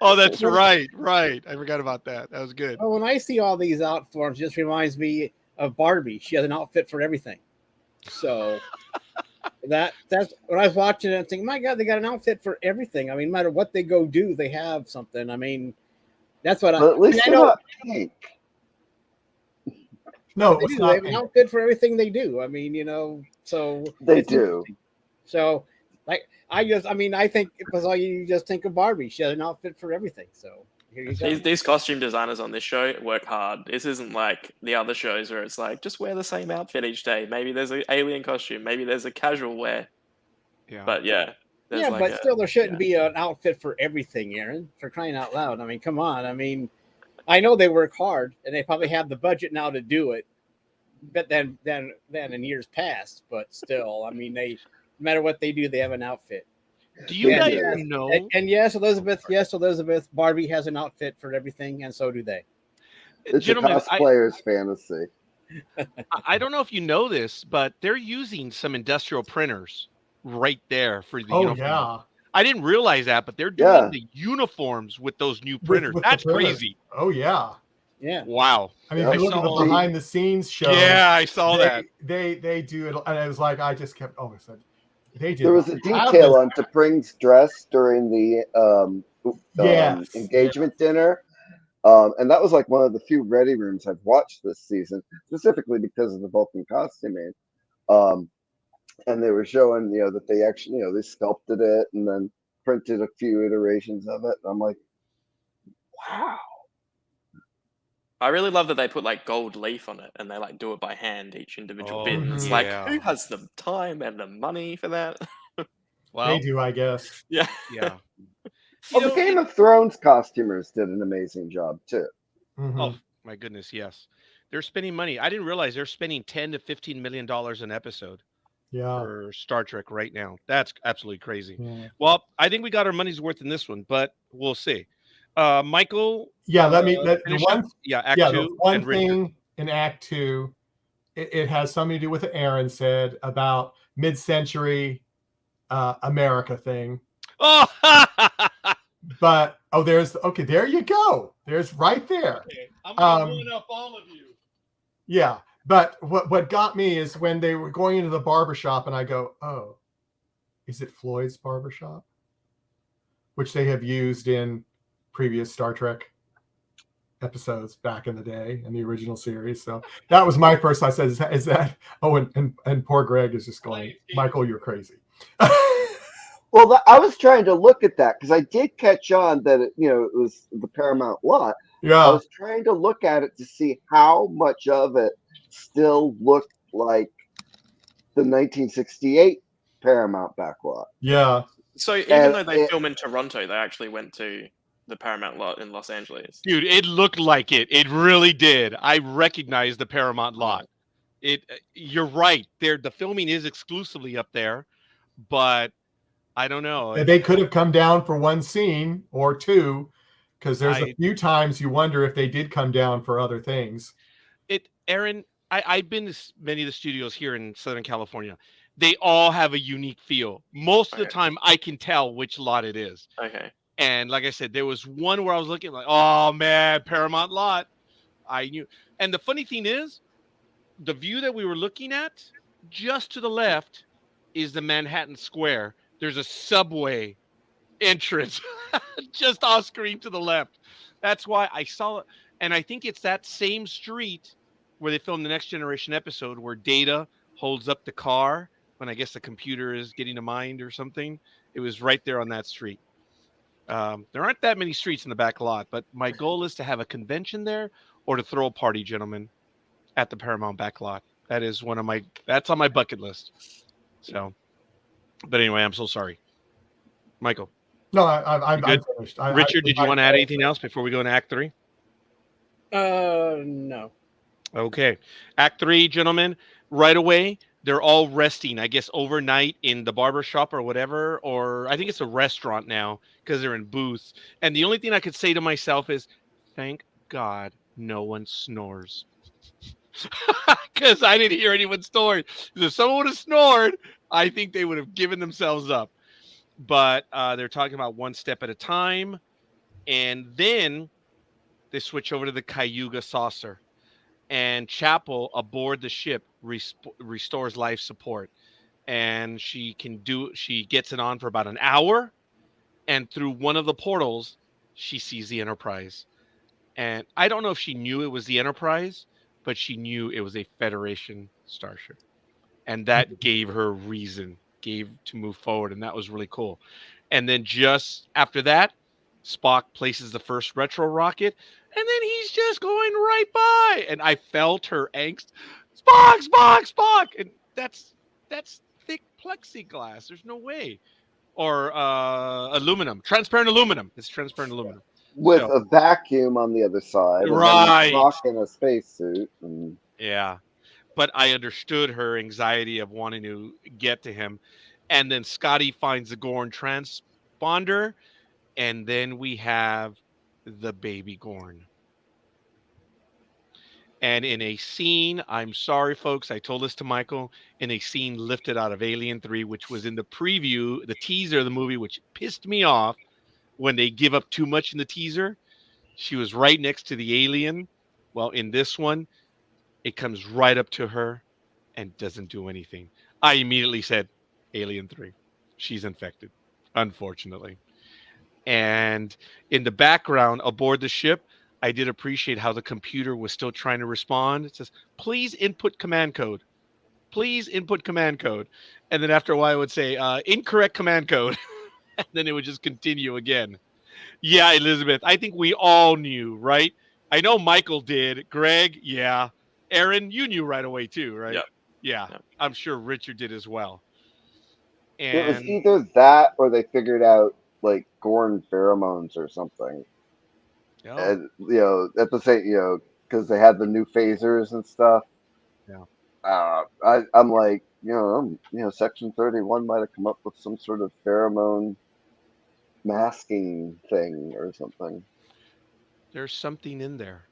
Oh, that's right. Right. I forgot about that. That was good. Well, when I see all these outforms, it just reminds me of Barbie. She has an outfit for everything. So that's when I was watching it, I'm thinking, my God, they got an outfit for everything. I mean, no matter what they go do, they have something. I mean, that's what But at least I they're know. not pink. No, They it's do. not They have an pink. outfit for everything they do. I mean, so They it's do. interesting. So, like, I think it was all you just think of Barbie. She has an outfit for everything. So here you go. These costume designers on this show work hard. This isn't like the other shows where it's like just wear the same outfit each day. Maybe there's an alien costume. Maybe there's a casual wear. Yeah. But yeah, there's Yeah, like but still, there shouldn't yeah. be an outfit for everything, Aaron. For crying out loud! I mean, come on. I mean, I know they work hard, and they probably have the budget now to do it. But then in years past, but still, I mean, no matter what they do, they have an outfit. Do you They guys do. know? And yes, Elizabeth, Barbie has an outfit for everything, and so do they. It's Gentlemen, a cosplayer's fantasy. I don't know if you know this, but they're using some industrial printers right there for the Oh uniform. yeah, I didn't realize that, but they're doing Yeah. the uniforms with those new printers. with the That's printers. crazy. Oh yeah. Yeah. Wow. I mean, Yeah. if you look at the saw- behind the scenes show, Yeah, I saw that. they do it, and I was like, I just kept. Oh, I said they did. There was a not have detail this- on T'Pring's dress during the Yes. engagement dinner. And that was like one of the few ready rooms I've watched this season, specifically because of the Vulcan costuming. And they were showing, that they actually, they sculpted it and then printed a few iterations of it. And I'm like, wow. I really love that they put like gold leaf on it and they like do it by hand, each individual bit. And it's Mhm. like, yeah. who has the time and the money for that? Well, They do, I guess. Yeah. yeah. Well, the Game of Thrones costumers did an amazing job too. Mhm. Oh my goodness, yes. They're spending money. I didn't realize they're spending $10 to $15 million an episode Yeah. for Star Trek right now. That's absolutely crazy. Yeah. Well, I think we got our money's worth in this one, but we'll see. Michael. Yeah, the finish one up? Yeah, Act yeah, 2. the one and Richard. thing in Act 2, it has something to do with what Aaron said about mid-century America thing. Oh, But there you go. There's right there. okay. I'm gonna Um, one up all of you. Yeah. But what got me is when they were going into the barbershop and I go, oh, is it Floyd's barbershop? Which they have used in previous Star Trek episodes back in the day in the original series. So that was my first. I said, is that oh, and poor Greg is just going, Michael, you're crazy. Well, I was trying to look at that because I did catch on that it was the Paramount lot. I Yeah. was trying to look at it to see how much of it still looked like the 1968 Paramount backlot. Yeah. So even though they film in Toronto, they actually went to the Paramount lot in Los Angeles. Dude, it looked like it. It really did. I recognized the Paramount lot. You're right. The filming is exclusively up there, but I don't know. They could have come down for one scene or two, because there's a few times you wonder if they did come down for other things. Aaron, I've been to many of the studios here in Southern California. They all have a unique feel. Most of the time, I can tell which lot it is. Okay. And like I said, there was one where I was looking like, oh man, Paramount lot. I knew. And the funny thing is, the view that we were looking at, just to the left, is the Manhattan Square. There's a subway entrance just off screen to the left. That's why I saw it. And I think it's that same street where they filmed the Next Generation episode where Data holds up the car when I guess the computer is getting a mind or something. It was right there on that street. There aren't that many streets in the back lot, but my goal is to have a convention there or to throw a party, gentlemen, at the Paramount back lot. That is that's on my bucket list. So, but anyway, I'm so sorry. Michael. No, I'm finished. Richard, did you want to add anything else before we go into Act 3? No. Okay. Act 3, gentlemen, right away, they're all resting, I guess, overnight in the barber shop or whatever, or I think it's a restaurant now because they're in booths. And the only thing I could say to myself is, thank God no one snores. Because I didn't hear anyone snoring. If someone would have snored, I think they would have given themselves up. But they're talking about one step at a time. And then they switch over to the Cayuga saucer. And Chapel aboard the ship restores life support. And she gets it on for about an hour. And through one of the portals, she sees the Enterprise. And I don't know if she knew it was the Enterprise, but she knew it was a Federation starship. And that gave her reason, to move forward. And that was really cool. And then just after that, Spock places the first retro rocket, and then he's just going right by. And I felt her angst. Spock! And that's thick plexiglass. There's no way. Or aluminum, transparent aluminum. It's transparent aluminum. With a vacuum on the other side. Right. Spock in a spacesuit. Yeah. But I understood her anxiety of wanting to get to him. And then Scotty finds the Gorn transponder. And then we have the baby Gorn. And in a scene, I'm sorry, folks, I told this to Michael, in a scene lifted out of Alien 3, which was in the preview, the teaser of the movie, which pissed me off when they give up too much in the teaser. She was right next to the alien. Well, in this one, it comes right up to her and doesn't do anything. I immediately said, Alien 3. She's infected, unfortunately. And in the background, aboard the ship, I did appreciate how the computer was still trying to respond. It says, please input command code. Please input command code. And then after a while, it would say, incorrect command code. And then it would just continue again. Yeah, Elizabeth, I think we all knew, right? I know Michael did. Greg, yeah. Aaron, you knew right away too, right? Yep. Yeah. Yep. I'm sure Richard did as well. And it was either that or they figured out like Gorn pheromones or something. And, at the same, because they had the new phasers and stuff. Yeah. I'm like, Section 31 might have come up with some sort of pheromone masking thing or something. There's something in there.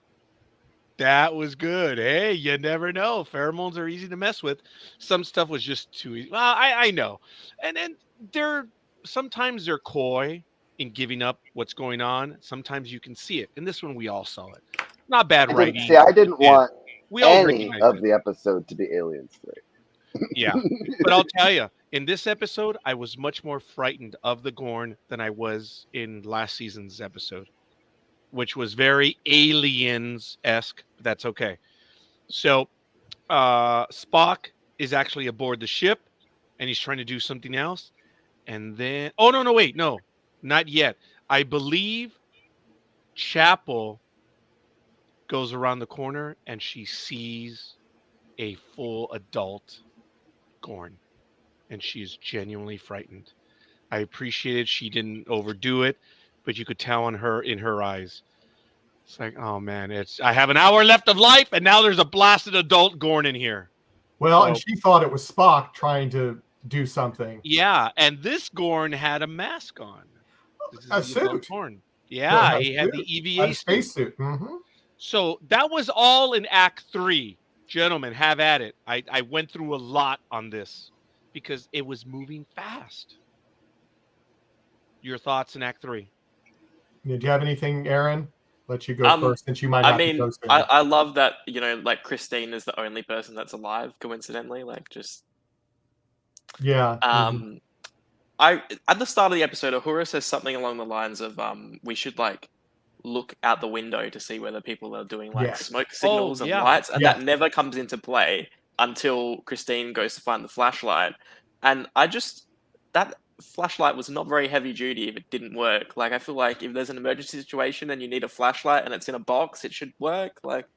That was good. Hey, you never know. Pheromones are easy to mess with. Some stuff was just too easy. Well, I know. And then sometimes they're coy in giving up what's going on. Sometimes you can see it. In this one, we all saw it. Not bad writing. I didn't want any of it. the episode to be Aliens 3. Yeah. But I'll tell you, in this episode, I was much more frightened of the Gorn than I was in last season's episode, which was very Aliens-esque. But that's okay. So Spock is actually aboard the ship, and he's trying to do something else. And then, no, not yet. I believe Chapel goes around the corner, and she sees a full adult Gorn, and she's genuinely frightened. I appreciated she didn't overdo it, but you could tell in her eyes. It's like, oh man, I have an hour left of life, and now there's a blasted adult Gorn in here. Well, and she thought it was Spock trying to do something. Yeah, and this Gorn had a mask on. A suit. Gorn. Yeah, he had the EVA spacesuit. Mm-hmm. So that was all in Act 3. Gentlemen, have at it. I went through a lot on this because it was moving fast. Your thoughts in Act 3? Do you have anything, Aaron? Let you go first, since you might not be close to I love that, like Christine is the only person that's alive, coincidentally. Like, just... Yeah. At the start of the episode, Uhura says something along the lines of, we should, like, look out the window to see whether people are doing, like, smoke signals and lights. And that never comes into play until Christine goes to find the flashlight. And flashlight was not very heavy duty if it didn't work. Like, I feel like if there's an emergency situation and you need a flashlight and it's in a box, it should work. Like,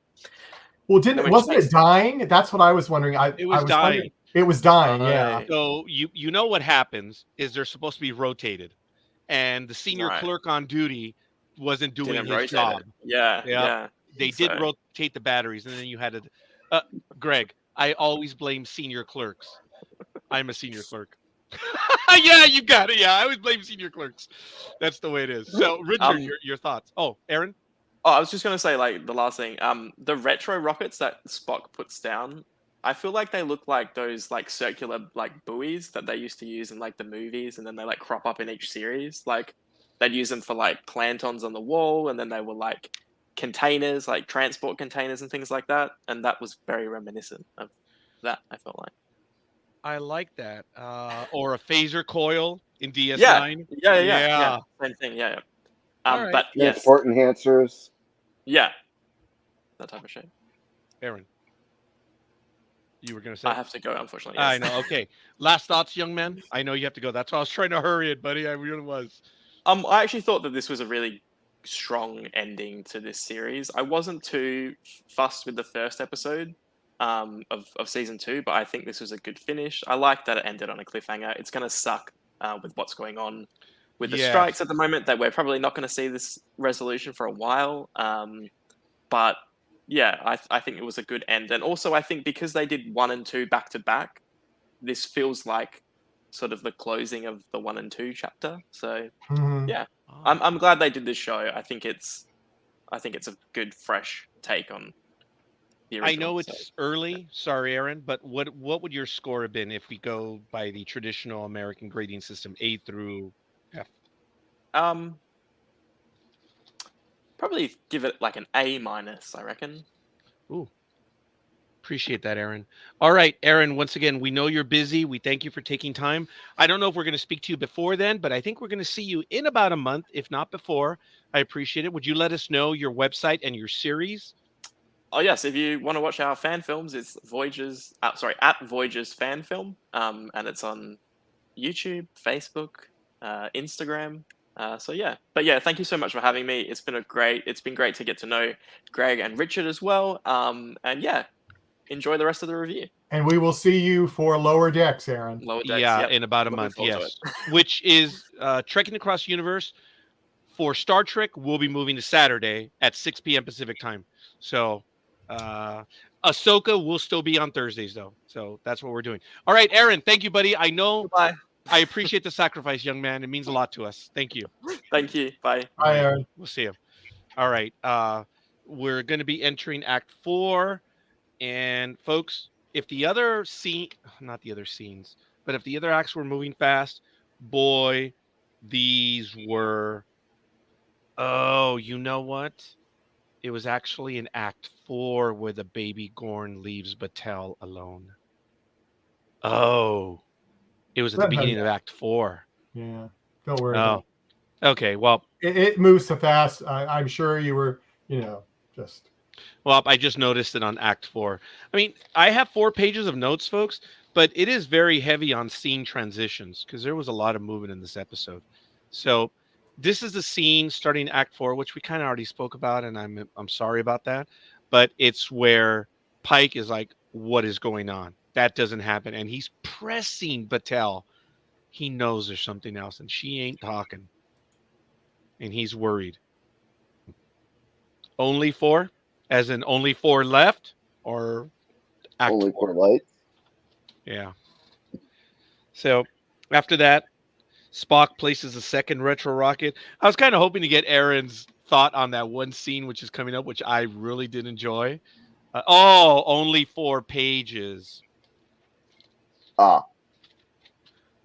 Well, and then when wasn't Chase- it dying? That's what I was wondering. It was was dying. wondering. It was dying. Yeah. Right. So you know what happens is they're supposed to be rotated, and the senior Right. clerk on duty wasn't doing Didn't his rotate job. it. Yeah, Yeah. yeah. They did So- rotate the batteries, and then you had to. Greg, I always blame senior clerks. I'm a senior clerk. Yeah, you got it. Yeah, I always blame senior clerks. That's the way it is. So, Richard, your thoughts? Oh, Aaron. Oh, I was just gonna say, like, the last thing. The retro rockets that Spock puts down, I feel like they look like those like circular like buoys that they used to use in like the movies, and then they like crop up in each series. Like they'd use them for like plantons on the wall, and then they were like containers, like transport containers and things like that. And that was very reminiscent of that, I felt like. I like that. Or a phaser coil in DS9. Yeah. Same thing. Yeah. All right. But yes, Transport enhancers. yeah, that type of shit. Aaron, you were going to say? I have to go, unfortunately. I Yes. know. Okay. Last thoughts, young man? I know you have to go. That's why I was trying to hurry it, buddy. I really was. I actually thought that this was a really strong ending to this series. I wasn't too fussed with the first episode of season 2, but I think this was a good finish. I like that it ended on a cliffhanger. It's going to suck with what's going on with the strikes at the moment, that we're probably not going to see this resolution for a while. But yeah, I think it was a good end. And also, I think because they did 1 and 2 back to back, this feels like sort of the closing of the 1 and 2 chapter. So Mhm. yeah, Oh. I'm glad they did this show. I think it's a good, fresh take on the original. I know it's early. Sorry, Aaron, but what would your score have been if we go by the traditional American grading system, A through F? Probably give it like an A-, I reckon. Ooh. Appreciate that, Aaron. All right, Aaron, once again, we know you're busy. We thank you for taking time. I don't know if we're going to speak to you before then, but I think we're going to see you in about a month, if not before. I appreciate it. Would you let us know your website and your series? Oh yes, if you want to watch our fan films, it's Voyager's at Voyager's Fan Film, and it's on YouTube, Facebook, Instagram. So yeah, but yeah, thank you so much for having me. It's been great to get to know Greg and Richard as well. And yeah, enjoy the rest of the review. And we will see you for Lower Decks, Aaron. Lower Decks, Yeah, yep. in about a Looking month, forward to yes. Which is Trekking Across the Universe for Star Trek will be moving to Saturday at 6 p.m. Pacific time. So Ahsoka will still be on Thursdays, though. So that's what we're doing. All right, Aaron, thank you, buddy. I know Bye. I appreciate the sacrifice, young man. It means a lot to us. Thank you. Thank you. Bye. Bye, Aaron. We'll see you. All right. We're going to be entering Act 4. And folks, if the other not the other scenes, but if the other acts were moving fast, boy, these were. Oh, you know what? It was actually in Act 4 where the baby Gorn leaves Batel alone. Oh, it was at the beginning of Act 4. Yeah, don't worry about it. Okay, well, It moves so fast. I'm sure you were, just. Well, I just noticed it on Act 4. I mean, I have 4 pages of notes, folks, but it is very heavy on scene transitions because there was a lot of movement in this episode. So this is the scene starting Act 4, which we kind of already spoke about, and I'm sorry about that. But it's where Pike is like, what is going on? That doesn't happen. And he's pressing Batel. He knows there's something else, and she ain't talking. And he's worried. Only 4? As in only 4 left? Or Act Only 4? 4 lights. Yeah. So after that, Spock places a second retro rocket. I was kind of hoping to get Aaron's thought on that one scene, which is coming up, which I really did enjoy. Only 4 pages.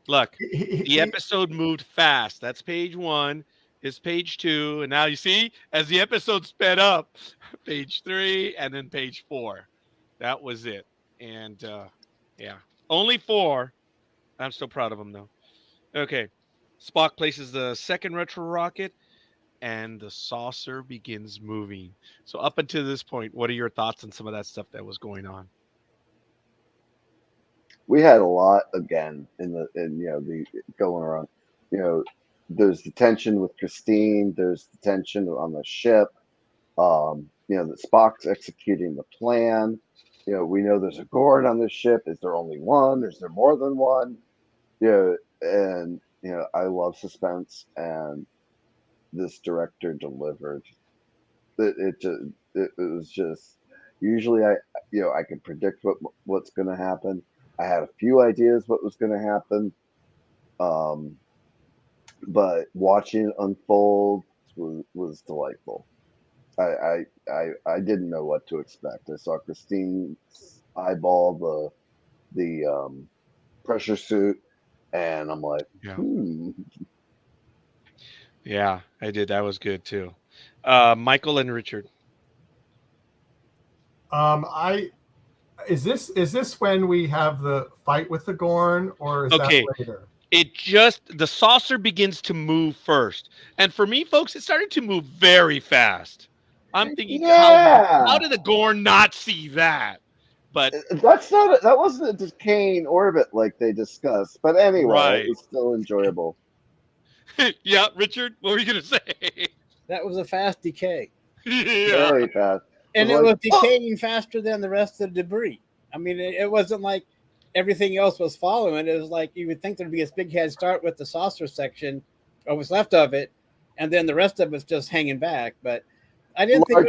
Look, the episode moved fast. That's page 1. Is page 2, and now you see as the episode sped up, page 3, and then page 4. That was it. And yeah, only 4. I'm still proud of him though. Okay, Spock places the second retro rocket, and the saucer begins moving. So up until this point, what are your thoughts on some of that stuff that was going on? we had a lot again in the going around. There's the tension with Christine. There's the tension on the ship. That Spock's executing the plan. We know there's a Gord on the ship. Is there only one? Is there more than one? And I love suspense, and this director delivered. It was just, usually I could predict what's going to happen. I had a few ideas what was going to happen, but watching it unfold was delightful. I didn't know what to expect. I saw Christine's eyeball the pressure suit, and I'm like, Yeah. hmm. Yeah, I did. That was good too. Michael and Richard. Is this when we have the fight with the Gorn, or is Okay. that later? The saucer begins to move first. And for me, folks, it started to move very fast. I'm thinking, how did the Gorn not see that? But that wasn't a decaying orbit like they discussed. But anyway, right. It was still enjoyable. Yeah, Richard, what were you going to say? That was a fast decay. Yeah. Very fast. And it was decaying faster than the rest of the debris. I mean, it wasn't like everything else was following. It was like you would think there'd be a big head start with the saucer section, or what's left of it, and then the rest of it's just hanging back. But I didn't think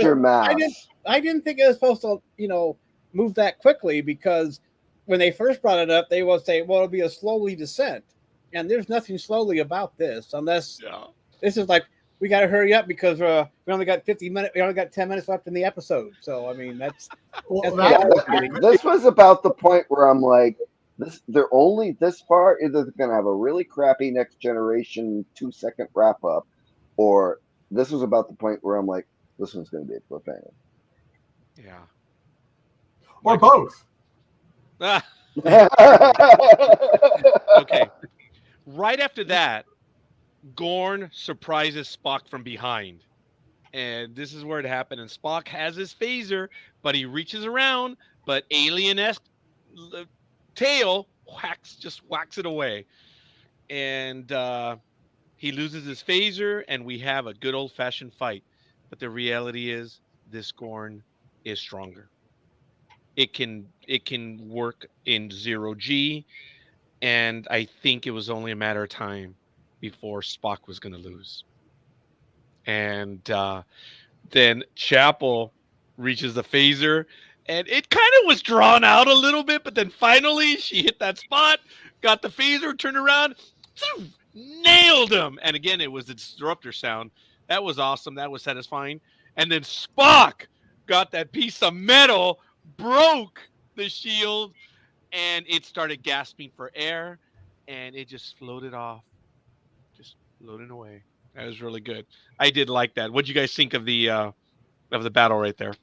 I didn't think it was supposed to, move that quickly, because when they first brought it up, they would say, well, it'll be a slowly descent. And there's nothing slowly about this, unless this is like, we got to hurry up because we only got 50 minutes. We only got 10 minutes left in the episode. So, I mean, this was about the point where I'm like, they're only this far. Either they're going to have a really crappy Next Generation 2-second wrap up, or this was about the point where I'm like, this one's going to be a cliffhanger. Yeah. Or both. Okay. Right after that, Gorn surprises Spock from behind. And this is where it happened. And Spock has his phaser, but he reaches around, but alien-esque tail whacks it away. And he loses his phaser, and we have a good old-fashioned fight. But the reality is, this Gorn is stronger. It can work in 0G, and I think it was only a matter of time before Spock was going to lose. And then Chapel reaches the phaser, and it kind of was drawn out a little bit, but then finally she hit that spot, got the phaser, turned around, nailed him. And again, it was the disruptor sound. That was awesome. That was satisfying. And then Spock got that piece of metal, broke the shield, and it started gasping for air, and it just floated off, just floating away. That was really good. I did like that. What did you guys think of the battle right there?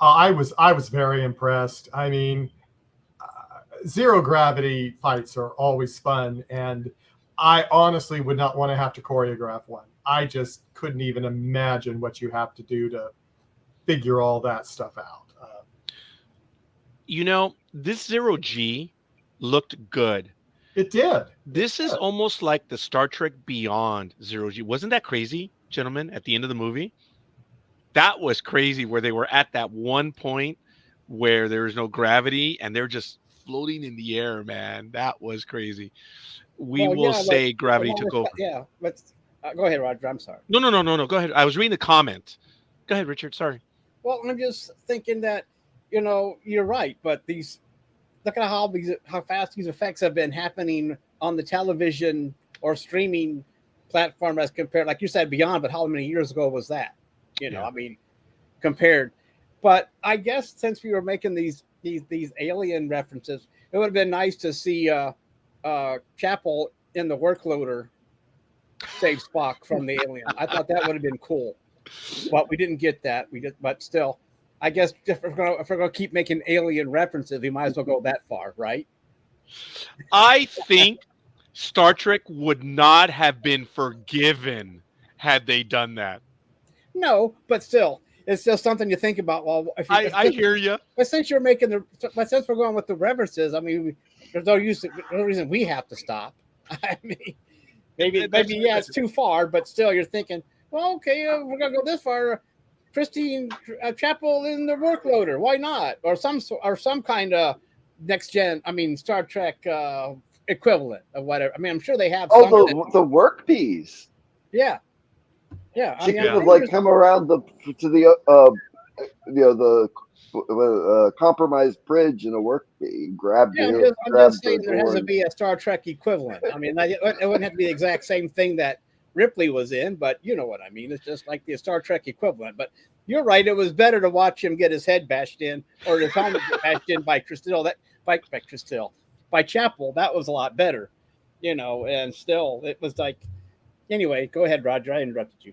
I was very impressed. I mean, zero gravity fights are always fun, and I honestly would not want to have to choreograph one. I just couldn't even imagine what you have to do to figure all that stuff out. This 0G looked good. It did. This is almost like the Star Trek Beyond 0G. Wasn't that crazy, gentlemen, at the end of the movie? That was crazy, where they were at that one point where there was no gravity and they're just floating in the air, man. That was crazy. Gravity took over. Yeah, let's go ahead, Roger. I'm sorry. No. Go ahead. I was reading the comment. Go ahead, Richard. Sorry. Well, I'm just thinking that, you're right, but look at how fast these effects have been happening on the television or streaming platform as compared, like you said, Beyond, but how many years ago was that? I mean, compared. But I guess since we were making these alien references, it would have been nice to see Chapel in the workloader save Spock from the alien. I thought that would have been cool, but we didn't get that. But still, I guess if we're going to keep making alien references, we might as well go that far, right? I think Star Trek would not have been forgiven had they done that. No, but still, it's just something you think about. Well, I hear you. But since we're going with the references, I mean, there's no reason we have to stop. I mean, maybe yeah, it's too far, but still, you're thinking, well, okay, we're gonna go this far. Christine Chapel in the workloader, why not? Or some kind of next gen. I mean, Star Trek equivalent of whatever. I mean, I'm sure they have. Oh, the work bees. Yeah. She could have like come around to the the compromised bridge in a work bee. Grabbed it. I'm just saying there has to be a Star Trek equivalent. I mean, it wouldn't have to be the exact same thing that Ripley was in, but you know what I mean. It's just like the Star Trek equivalent. But you're right. It was better to watch him get his head bashed in, or his helmet bashed in by by Chapel. That was a lot better, and still it was like. Anyway, go ahead, Roger. I interrupted you.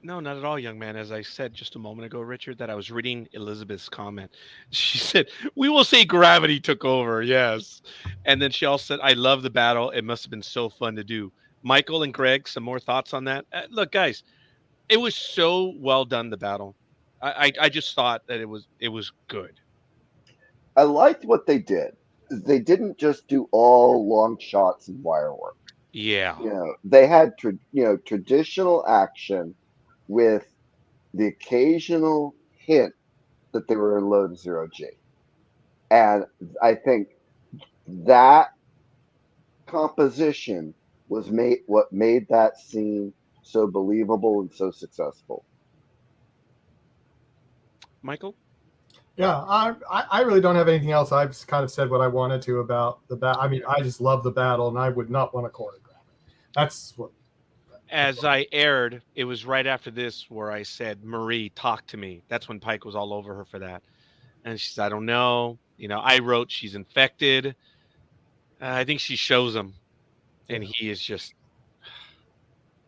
No, not at all, young man. As I said just a moment ago, Richard, that I was reading Elizabeth's comment. She said, "We will say gravity took over." Yes. And then she also said, "I love the battle. It must have been so fun to do." Michael and Greg, some more thoughts on that? Look, guys, it was so well done, the battle. I just thought that it was good. I liked what they did. They didn't just do all long shots and wire work. Yeah. They had traditional action with the occasional hint that they were in low zero G. And I think that composition was what made that scene so believable and so successful. Michael? Yeah, I really don't have anything else. I've kind of said what I wanted to about the battle. I mean, I just love the battle, and I would not want to choreograph it. That's what. As I aired, it was right after this where I said, "Marie, talk to me." That's when Pike was all over her for that. And she said, "I don't know." I wrote, "She's infected." I think she shows him. And he is just,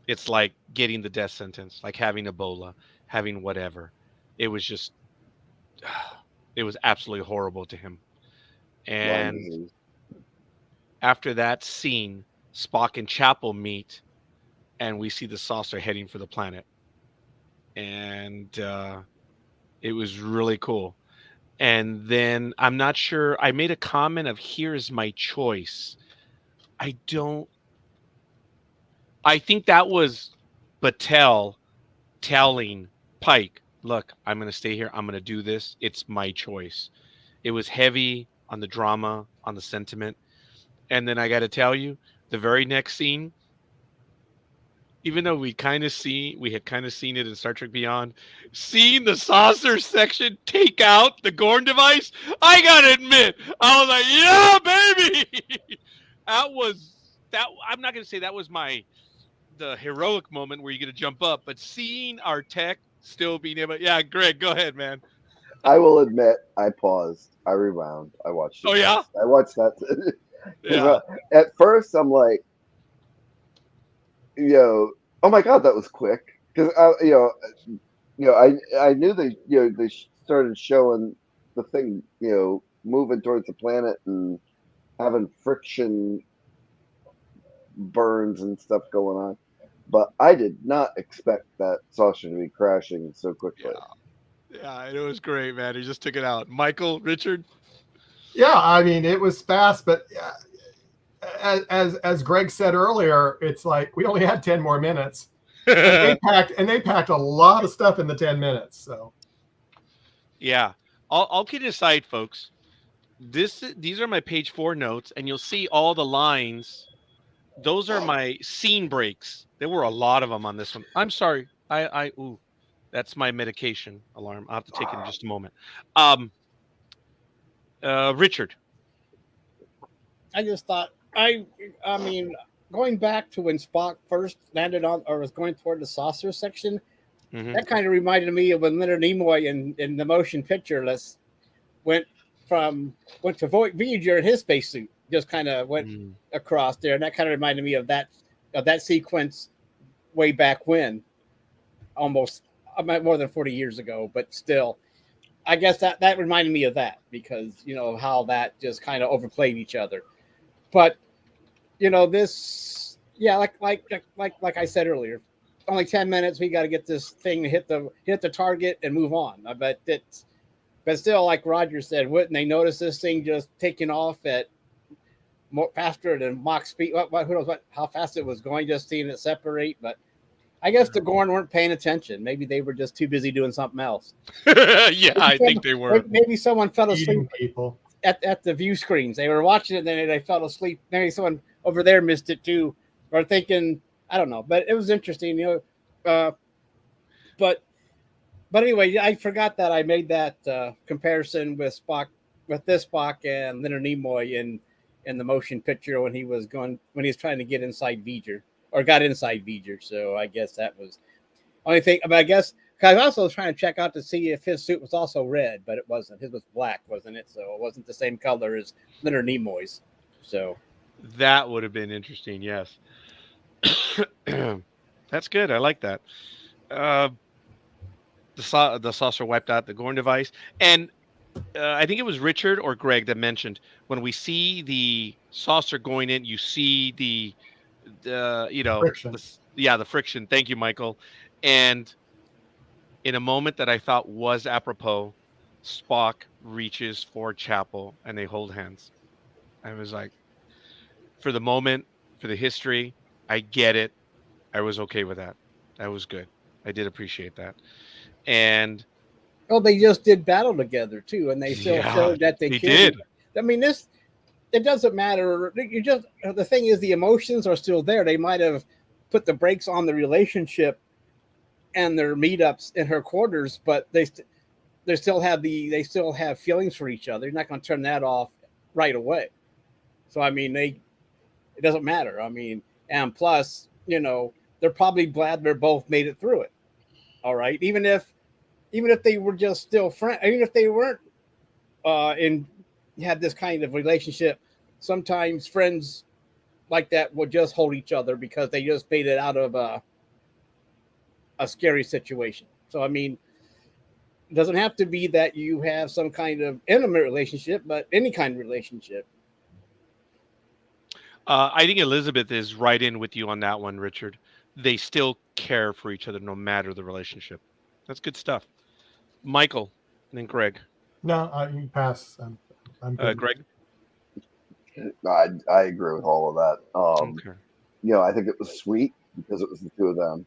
it's like getting the death sentence, like having Ebola, having whatever. It was just, it was absolutely horrible to him. And after that scene, Spock and Chapel meet, and we see the saucer heading for the planet. And it was really cool. And then I'm not sure, I made a comment of, "Here's my choice." I think that was Battelle telling Pike, "Look, I'm going to stay here. I'm going to do this. It's my choice." It was heavy on the drama, on the sentiment. And then I got to tell you, the very next scene, even though we had kind of seen it in Star Trek Beyond, seeing the saucer section take out the Gorn device, I gotta admit, I was like, "Yeah, baby!" I'm not gonna say that was the heroic moment where you get to jump up, but seeing our tech still being able, yeah, Greg, go ahead, man. I will admit, I paused, I rewound, I watched it. Oh yeah, I watched that. Yeah. At first, I'm like, oh my god, that was quick. Because I knew they started showing the thing moving towards the planet and having friction burns and stuff going on, but I did not expect that saucer to be crashing so quickly. Yeah, it was great, man. He just took it out. Michael, Richard. Yeah, I mean, it was fast, but as Greg said earlier, it's like we only had 10 more minutes. And they packed a lot of stuff in the 10 minutes. So yeah, I'll kidding aside, folks. These are my page 4 notes, and you'll see all the lines. Those are my scene breaks. There were a lot of them on this one. I'm sorry. Ooh, that's my medication alarm. I'll have to take it in just a moment. Richard. I just thought I mean, going back to when Spock first landed on or was going toward the saucer section, that kind of reminded me of when Leonard Nimoy in the motion picture went to Voyager in his spacesuit, just kind of went across there, and that kind of reminded me of that sequence way back when, almost more than 40 years ago, but still, I guess that reminded me of that because how that just kind of overplayed each other. But this, yeah, like I said earlier, only 10 minutes. We got to get this thing to hit the target and move on. But still, like Roger said, wouldn't they notice this thing just taking off at more faster than Mach speed. Who knows how fast it was going? Just seeing it separate, but I guess the Gorn weren't paying attention. Maybe they were just too busy doing something else. Yeah, I think they were. Maybe someone fell asleep Eating people. at the view screens. They were watching it, and then they fell asleep. Maybe someone over there missed it too, or thinking, I don't know. But it was interesting, But anyway, I forgot that I made that comparison with Spock, with this Spock and Leonard Nimoy in the motion picture when he was trying to get inside V'ger, or got inside V'ger. So I guess that was only thing. But I guess because I also was trying to check out to see if his suit was also red, but it wasn't. His was black, wasn't it? So it wasn't the same color as Leonard Nimoy's. So that would have been interesting. Yes, that's good. I like that. The saucer wiped out the Gorn device, and I think it was Richard or Greg that mentioned when we see the saucer going in, you see the Friction. the friction. Thank you, Michael. And in a moment that I thought was apropos, Spock reaches for Chapel and they hold hands. I was like, for the moment, for the history, I get it. I was okay with that. That was good. I did appreciate that. And they just did battle together too, and they still showed that they did. I mean, it doesn't matter. The thing is, the emotions are still there. They might have put the brakes on the relationship and their meetups in her quarters, but they still have feelings for each other. They're not going to turn that off right away. So I mean, it doesn't matter. I mean, and plus, they're probably glad they're both made it through it. All right, even if they were just still friends, even if they weren't had this kind of relationship, sometimes friends like that will just hold each other because they just made it out of a scary situation. So I mean, it doesn't have to be that you have some kind of intimate relationship, but any kind of relationship. I think Elizabeth is right in with you on that one, Richard. They still care for each other no matter the relationship. That's good stuff. Michael, and then Greg. No, you can pass. I'm good. Greg? I agree with all of that. Okay. I think it was sweet because it was the two of them.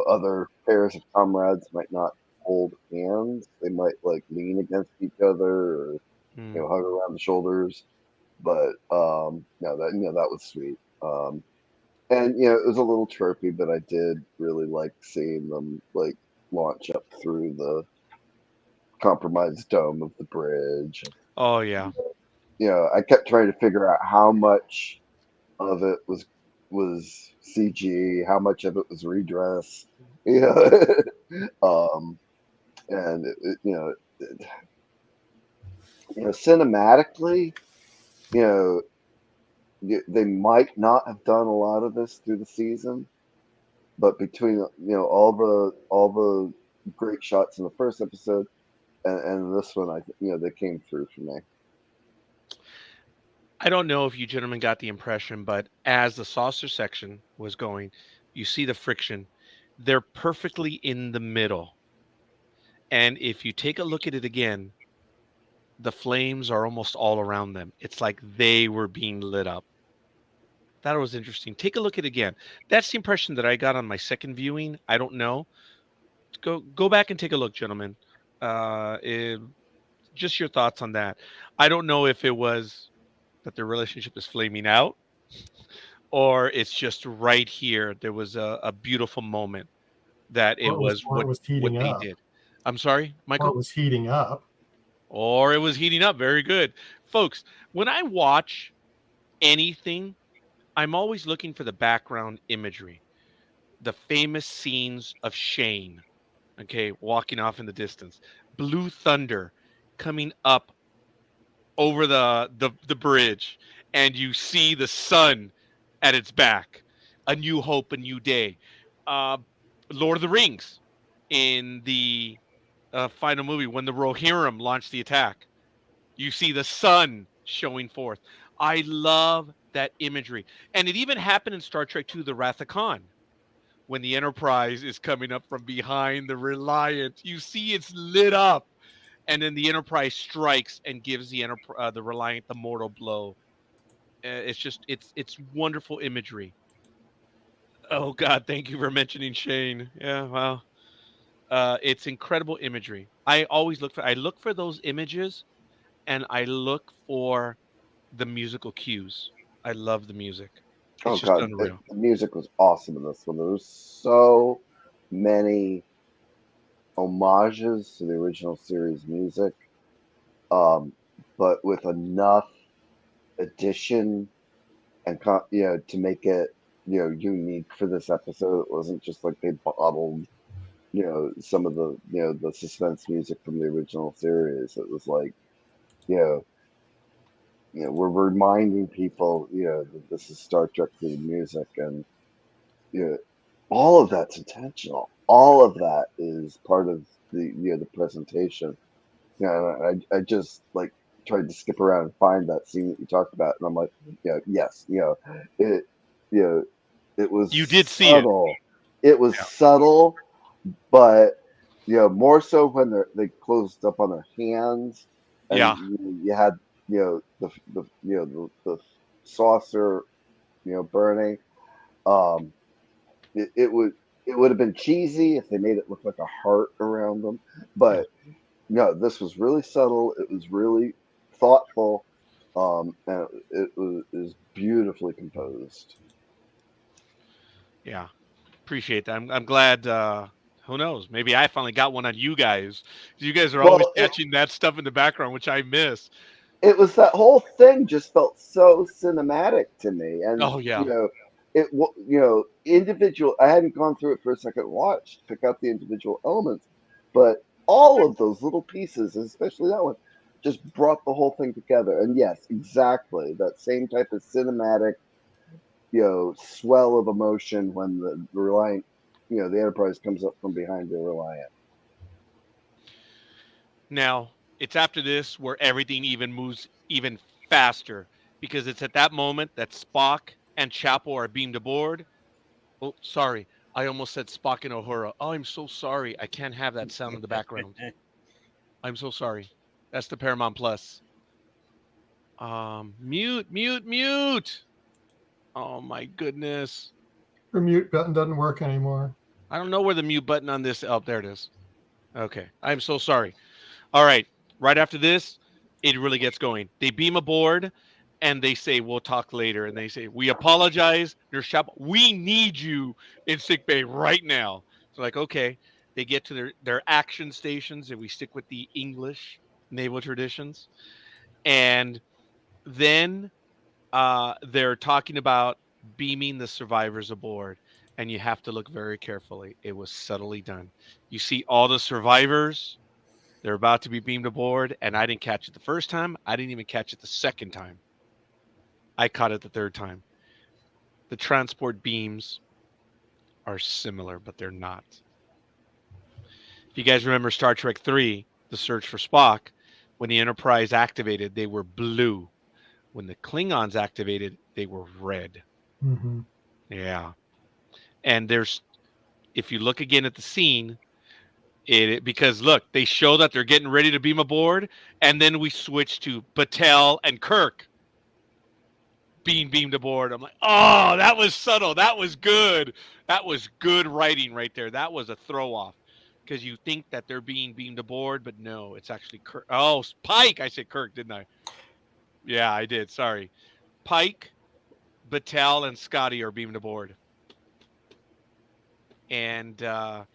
Other pairs of comrades might not hold hands. They might lean against each other or hug around the shoulders. But no, that was sweet. And it was a little tropey, but I did really like seeing them launch up through the compromised dome of the bridge. Oh yeah. I kept trying to figure out how much of it was CG, how much of it was redress. And cinematically, they might not have done a lot of this through the season, but between all the great shots in the first episode and this one, they came through for me. I don't know if you gentlemen got the impression, but as the saucer section was going, you see the friction. They're perfectly in the middle. And if you take a look at it again, the flames are almost all around them. It's like they were being lit up. That was interesting. Take a look at it again. That's the impression that I got on my second viewing. I don't know. Go back and take a look, gentlemen. Just your thoughts on that. I don't know if it was that their relationship is flaming out or it's just right here. There was a beautiful moment that it was what heating they up. did. I'm sorry, Michael? Or it was heating up. Or it was heating up. Very good. Folks, when I watch anything, I'm always looking for the background imagery, the famous scenes of Shane, okay, walking off in the distance, Blue Thunder coming up over the bridge, and you see the sun at its back, A New Hope, A New Day. Lord of the Rings in the final movie when the Rohirrim launched the attack. You see the sun showing forth. I love that imagery. And it even happened in Star Trek II, The Wrath of Khan, when the Enterprise is coming up from behind the Reliant. You see it's lit up. And then the Enterprise strikes and gives the Reliant the mortal blow it's wonderful imagery. Oh God, thank you for mentioning Shane. Yeah, wow. It's incredible imagery. I look for those images, and I look for the musical cues. I love the music. It's Oh just God, unreal. the music was awesome in this one. There was so many homages to the original series music, um, but with enough addition and to make it unique for this episode. It wasn't just like they bottled some of the the suspense music from the original series. It was like you know we're reminding people that this is Star Trek through the music, and you know all of that's intentional. All of that is part of the presentation. I just like tried to skip around and find that scene that you talked about, and I'm like, yes, it, you know, it was You did see it. subtle. It was Yeah. subtle, but more so when they closed up on their hands, and Yeah. you had the saucer burning. Um, it would have been cheesy if they made it look like a heart around them, Yeah. but no, this was really subtle. It was really thoughtful, and is beautifully composed. Yeah. Appreciate that. I'm glad. Who knows? Maybe I finally got one on you guys. You guys are always Well, catching that stuff in the background, which I miss. it was that whole thing just felt so cinematic to me, and Oh yeah. individual. I hadn't gone through it for a second watch to pick out the individual elements, but all of those little pieces, especially that one, just brought the whole thing together. And yes, exactly that same type of cinematic swell of emotion when the Reliant, the Enterprise comes up from behind the Reliant. Now, it's after this where everything even moves even faster because it's at that moment that Spock and Chapel are beamed aboard. Oh, sorry. I almost said Spock and Uhura. Oh, I'm so sorry. I can't have that sound in the background. I'm so sorry. That's the Paramount Plus. Mute, mute, mute. Oh my goodness. Your mute button doesn't work anymore. I don't know where the mute button on this. Oh, there it is. Okay. I'm so sorry. All right. Right after this, it really gets going. They beam aboard and they say, we'll talk later. And they say, we apologize. Nurse Chapel, we need you in sick bay right now. So, like, okay. They get to their action stations, and we stick with the English naval traditions. And then they're talking about beaming the survivors aboard. And you have to look very carefully. It was subtly done. You see all the survivors, they're about to be beamed aboard, and I didn't catch it the first time. I didn't even catch it the second time. I caught it the third time. The transport beams are similar, but they're not. If you guys remember Star Trek 3, The Search for Spock, when the Enterprise activated, they were blue. When the Klingons activated, they were red. Mm-hmm. Yeah. And if you look again at the scene, because look, they show that they're getting ready to beam aboard, and then we switch to Batel and Kirk being beamed aboard. I'm like, oh, that was subtle. That was good. That was good writing right there. That was a throw off because you think that they're being beamed aboard, but no, it's actually Kirk. Oh, Pike. I said Kirk, didn't I? Yeah, I did. Sorry. Pike, Battelle, and Scotty are beamed aboard. And I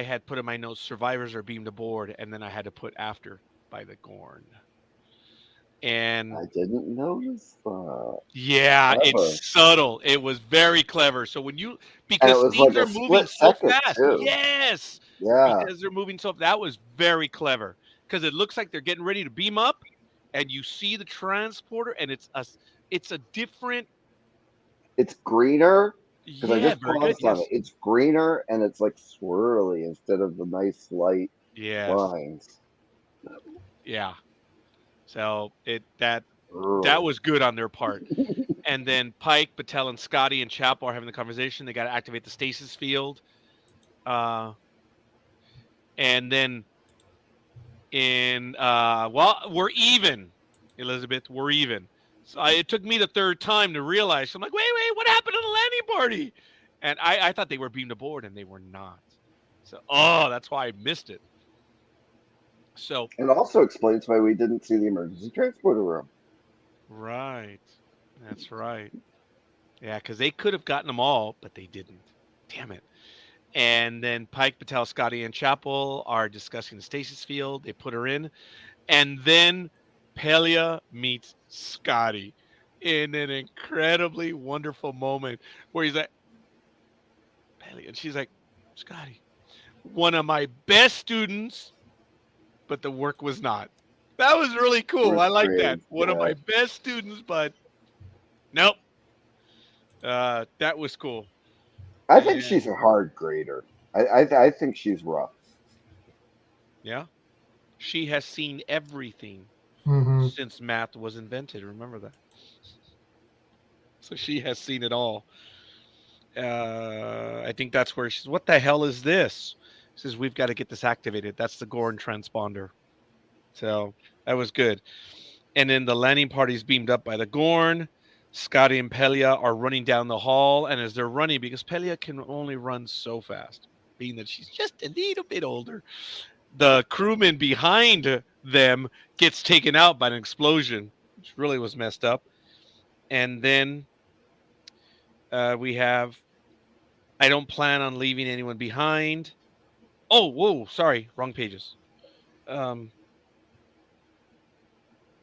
had put in my notes, survivors are beamed aboard, and then I had to put after by the Gorn. And I didn't notice that. yeah, Clever. it's subtle. It was very clever. So And it because was things like are a moving split so second fast. too. Yes. Yeah, Because they're moving so that was very clever. Because it looks like they're getting ready to beam up and you see the transporter and it's a different. it's greener because I Yeah, just very good. paused on it. Yes. It's greener and it's like swirly instead of the nice light Yes. lines. Yeah. So that Ugh. was good on their part. And then Pike, Patel, and Scotty and Chapel are having the conversation. They got to activate the stasis field. And then well, we're even, Elizabeth. We're even. So it took me the third time to realize. So I'm like, wait, what happened to the landing party? And I thought they were beamed aboard, and they were not. So, that's why I missed it. So, And also explains why we didn't see the emergency transporter room. right. That's right. Yeah, because they could have gotten them all, but they didn't. Damn it. And then Pike, Patel, Scotty, and Chapel are discussing the stasis field. They put her in. And then Pelia meets Scotty in an incredibly wonderful moment where he's like, Pelia, and she's like, Scotty, one of my best students, but the work was not. That was really cool. I like that. One of my best students, but nope. That was cool. I think she's a hard grader. I think she's rough. Yeah. She has seen everything since math was invented. Remember that. So she has seen it all. I think that's where she's, what the hell is this? She says, we've got to get this activated. That's the Gorn transponder. So that was good. And then the landing party's beamed up by the Gorn. Scotty and Pelia are running down the hall. And as they're running, because Pelia can only run so fast, being that she's just a little bit older, the crewman behind them gets taken out by an explosion, which really was messed up. And then we have, I don't plan on leaving anyone behind. Oh, whoa, sorry, wrong pages.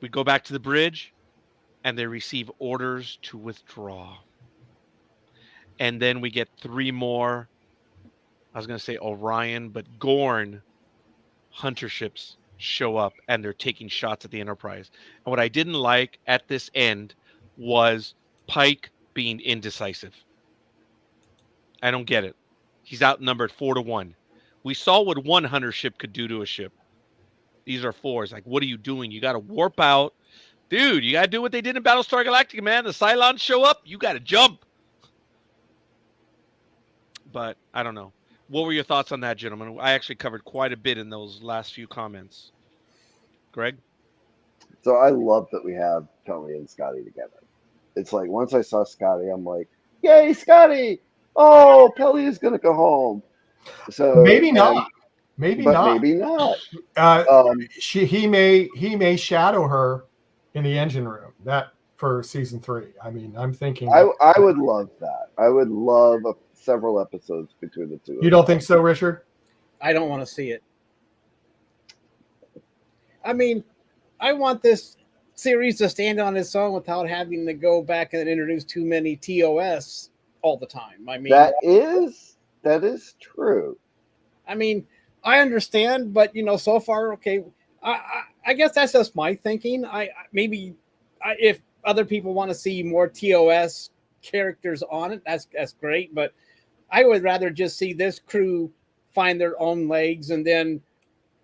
We go back to the bridge, and they receive orders to withdraw. And then we get 3 more, I was going to say Orion, but Gorn hunter ships show up, and they're taking shots at the Enterprise. And what I didn't like at this end was Pike being indecisive. I don't get it. He's outnumbered 4-1. We saw what one hunter ship could do to a ship. These are 4s. Like, what are you doing? You got to warp out. Dude, you got to do what they did in Battlestar Galactica, man. The Cylons show up. You got to jump. But I don't know. What were your thoughts on that, gentlemen? I actually covered quite a bit in those last few comments. Greg? So I love that we have Tony and Scotty together. It's like once I saw Scotty, I'm like, yay, Scotty! Oh, Pelly is gonna go home. So maybe not. Maybe not. Maybe not. He may shadow her in the engine room. That for season 3. I mean, I'm thinking. I would love that. I would love several episodes between the two. You don't think so, Richard? I don't want to see it. I mean, I want this series to stand on its own without having to go back and introduce too many TOS all the time. I mean, that is true. I mean, I understand, but so far, okay. I guess that's just my thinking. If other people want to see more TOS characters on it, that's great. But I would rather just see this crew find their own legs, and then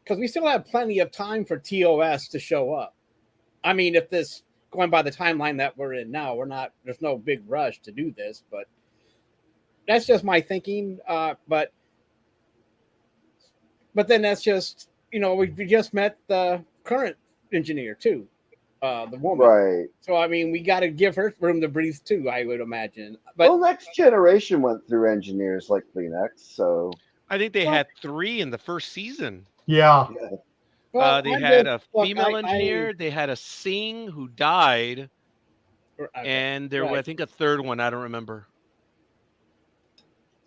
because we still have plenty of time for TOS to show up. I mean, if this going by the timeline that we're in now, there's no big rush to do this, but that's just my thinking. But then that's just, we just met the current engineer too, the woman. Right. So, I mean, we got to give her room to breathe too, I would imagine. But Next Generation went through engineers like Kleenex, so. I think they had 3 in the first season. Yeah. Well, they had a female engineer. They had a Singh who died. And there was, I think, a third one. I don't remember.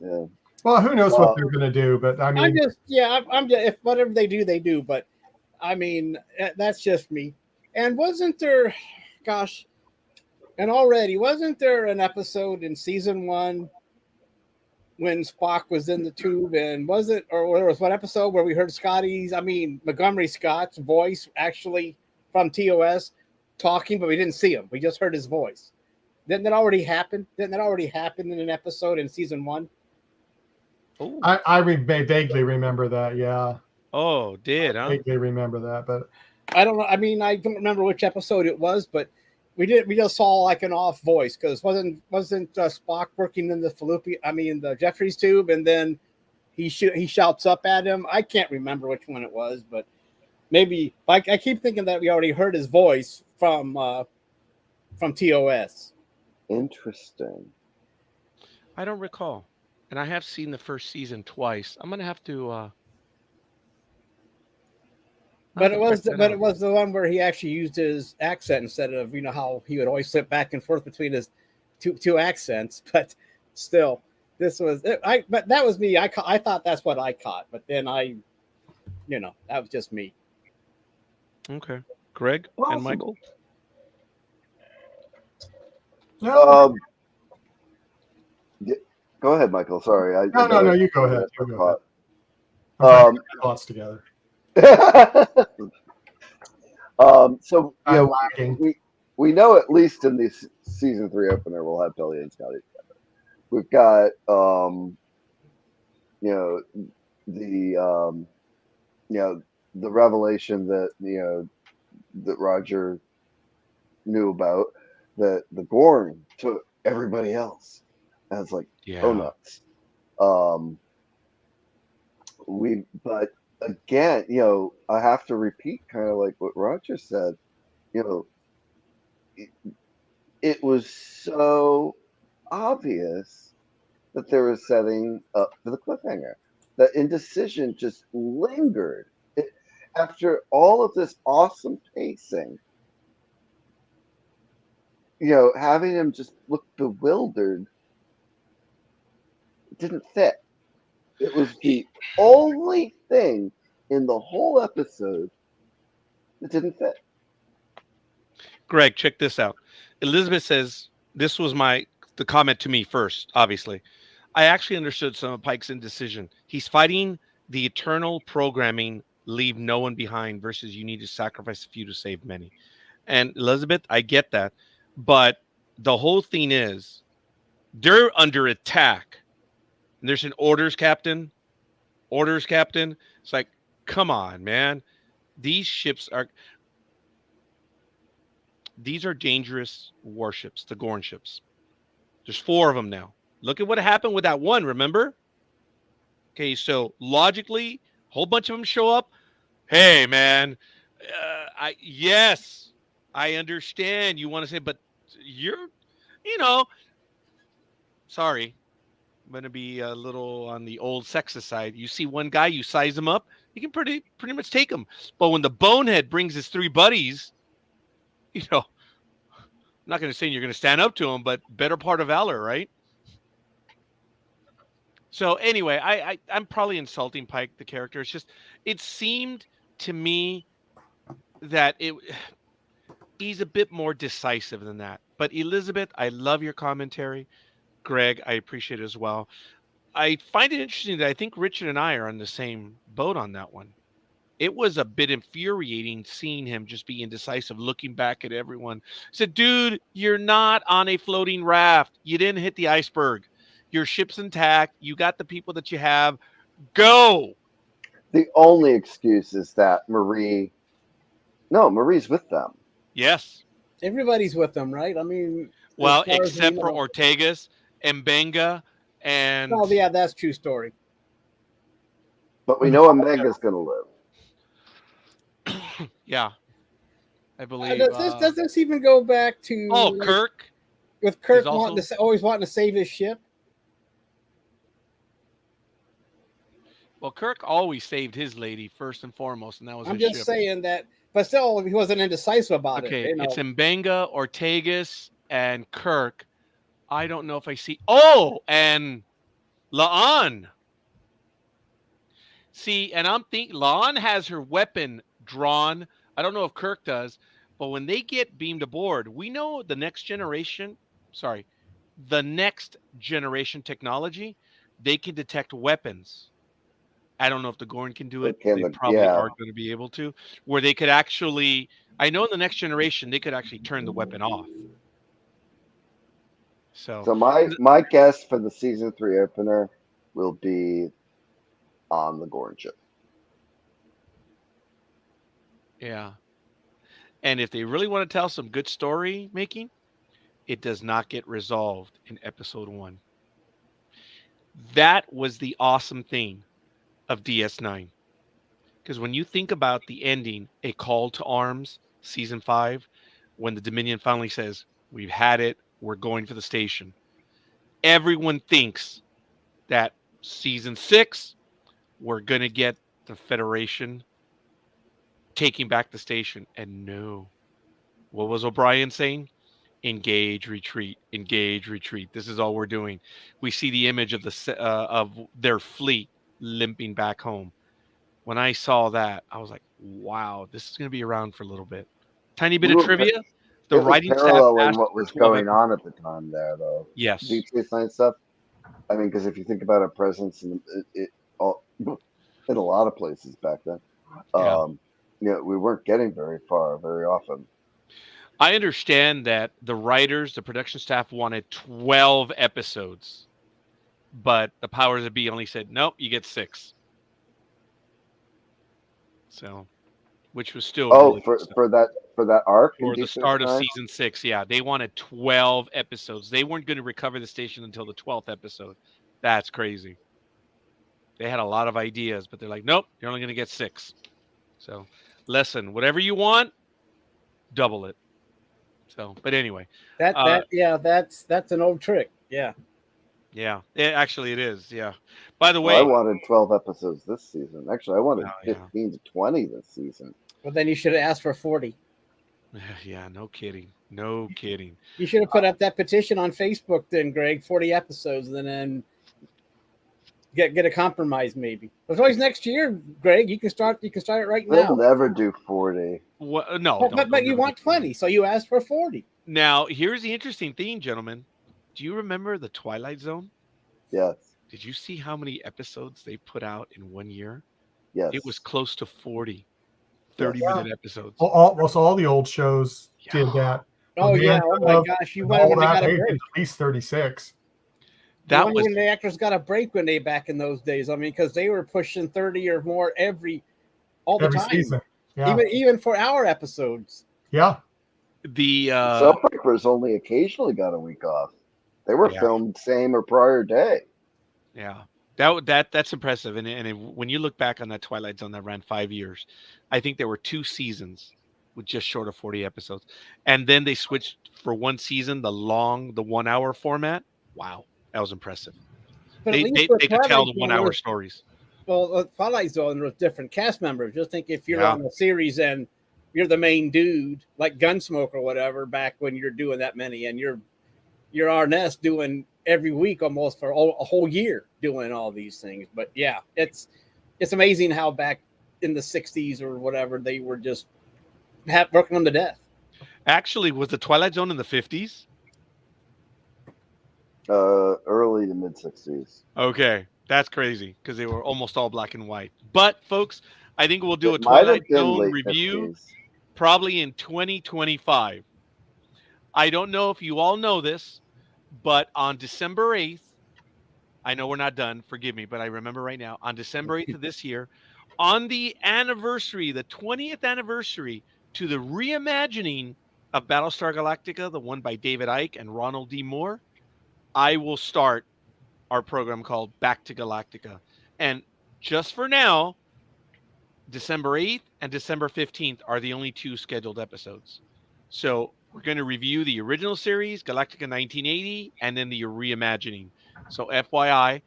Yeah. Well, who knows what they're going to do, but I mean, I'm just if whatever they do, they do. But I mean, that's just me. And wasn't there an episode in season 1 when Spock was in the tube, and there was one episode where we heard Montgomery Scott's voice actually from TOS talking, but we didn't see him. We just heard his voice. Didn't that already happen? Didn't that already happen in an episode in season 1? Oh, I vaguely remember that. Yeah. Oh, did huh? Vaguely remember that, but I don't know. I mean, I don't remember which episode it was, but we just saw like an off voice because wasn't Spock working in the Jeffries tube, and then he shouts up at him. I can't remember which one it was, but maybe I keep thinking that we already heard his voice from from TOS. Interesting. I don't recall, and I have seen the first season twice. I'm gonna have to. But it was the one where he actually used his accent instead of how he would always slip back and forth between his two accents. But still, this was it. But that was me. I thought that's what I caught. But then that was just me. Okay, Greg Possible. and Michael. No, Go ahead, Michael. Sorry. no, you go ahead. You go ahead. I'm trying to get my thoughts together. So I'm lagging. we know at least in the season 3 opener we'll have Billy and Scotty together. We've got the revelation that that Roger knew about, that the Gorn took everybody else. And it's like, oh nuts. But again, I have to repeat kind of like what Roger said. It was so obvious that they were setting up for the cliffhanger. That indecision just lingered. After all of this awesome pacing, having him just look bewildered didn't fit. It was the only thing in the whole episode that didn't fit. Greg, check this out. Elizabeth says this was the comment to me first. Obviously, I actually understood some of Pike's indecision. He's fighting the eternal programming, leave no one behind, versus you need to sacrifice a few to save many. And Elizabeth, I get that, but the whole thing is they're under attack. And there's an orders captain. It's like, come on, man. These are dangerous warships, the Gorn ships. There's 4 of them now. Look at what happened with that one, remember? Okay, so logically, a whole bunch of them show up. Hey, man, I understand you want to say, but you're, sorry. I'm going to be a little on the old sexist side. You see one guy, you size him up, you can pretty much take him. But when the bonehead brings his 3 buddies, I'm not going to say you're going to stand up to him, but better part of valor, right? So anyway, I'm probably insulting Pike, the character. It's just, it seemed to me that he's a bit more decisive than that. But Elizabeth, I love your commentary. Greg, I appreciate it as well. I find it interesting that I think Richard and I are on the same boat on that one. It was a bit infuriating seeing him just be indecisive, looking back at everyone. I said, dude, you're not on a floating raft. You didn't hit the iceberg. Your ship's intact. You got the people that you have. Go. The only excuse is that Marie's with them. Yes. Everybody's with them, right? I mean, well, except for Ortegas, Mbenga, and oh yeah, that's true story. But we know Mbenga's going to live. Yeah, I believe. Does this even go back to Kirk? With Kirk always wanting to save his ship. Well, Kirk always saved his lady first and foremost, and that was I'm his just ship. saying that, but still, he wasn't indecisive about it. Okay, it's Mbenga, Ortegas, and Kirk. I don't know if I see. Oh, and La'an. See, and I'm thinking La'an has her weapon drawn. I don't know if Kirk does, but when they get beamed aboard, we know the next generation technology, they can detect weapons. I don't know if the Gorn can do it. They probably aren't going to be able to. Where they could actually, I know in the next generation, they could actually turn the weapon off. So my guess for the season 3 opener will be on the Gorn ship. Yeah. And if they really want to tell some good story making, it does not get resolved in episode 1. That was the awesome thing of DS9. Because when you think about the ending, A Call to Arms, season 5, when the Dominion finally says, We've had it. We're going for the station. Everyone thinks that season 6, we're going to get the Federation taking back the station. And no. What was O'Brien saying? Engage, retreat, engage, retreat. This is all we're doing. We see the image of of their fleet limping back home. When I saw that, I was like, wow, this is going to be around for a little bit. Tiny bit We of were trivia. The It was writing staff paralleling asked what for was 12 going on at episodes. the time there, though. Yes. Deep Space Nine stuff. I mean, because if you think about a presence in in a lot of places back then, Yeah. we weren't getting very far very often. I understand that the writers, the production staff wanted 12 episodes, but the powers that be only said, nope, you get 6. So, which was still Oh, really good stuff. for that arc in For the Deep Space start of Nine? season 6, yeah, they wanted 12 episodes. They weren't going to recover the station until the 12th episode. That's crazy. They had a lot of ideas, but they're like, nope, you're only going to get 6. So, listen, whatever you want, double it. So, but anyway, That's an old trick. Yeah. yeah, actually it is. Yeah. By the Well, I way, wanted 12 episodes this season. Actually, I wanted oh, yeah. 15 to 20 this season. Well, then you should have asked for 40. Yeah, no kidding. No kidding. You should have put up that petition on Facebook then, Greg, 40 episodes, and then get a compromise maybe. It's always next year, Greg. You can start it right They'll now. never do 40. What? No, But you want 20, so you asked for 40. Now, here's the interesting thing, gentlemen. Do you remember the Twilight Zone? Yes. Did you see how many episodes they put out in 1 year? Yes. It was close to 40 Yes. 30-minute episodes. All the old shows did that. Oh, yeah. Oh, my gosh. You wonder when they got a break. At least 36. That was was when the actors got a break when they back in those days. I mean, because they were pushing 30 or more all the time. Season. Yeah. Even for our episodes. Yeah. the Soap operas only occasionally got a week off. They were filmed same or prior day. yeah. That's impressive. And when you look back on that Twilight Zone that ran 5 years, I think there were 2 seasons with just short of 40 episodes. And then they switched for one season, the 1 hour format. Wow. That was impressive. But They could tell the 1 hour stories. Well, Twilight Zone was different cast members. Just think if you're on a series and you're the main dude, like Gunsmoke or whatever, back when you're doing that many, and you're Arnest doing every week almost for a whole year doing all these things. But yeah, it's amazing how back in the 60s or whatever they were just working them to death. Actually, was the Twilight Zone in the 50s? Early to mid 60s. Okay, that's crazy because they were almost all black and white. But folks, I think we'll do a Twilight Zone review 50s. probably in 2025. I don't know if you all know this, but on December 8th, I know we're not done, forgive me, but I remember right now, on December 8th of this year, on the anniversary, the 20th anniversary to the reimagining of Battlestar Galactica, the one by David Icke and Ronald D. Moore, I will start our program called Back to Galactica. And just for now, December 8th and December 15th are the only 2 scheduled episodes. So we're going to review the original series, Galactica 1980, and then the reimagining. So FYI,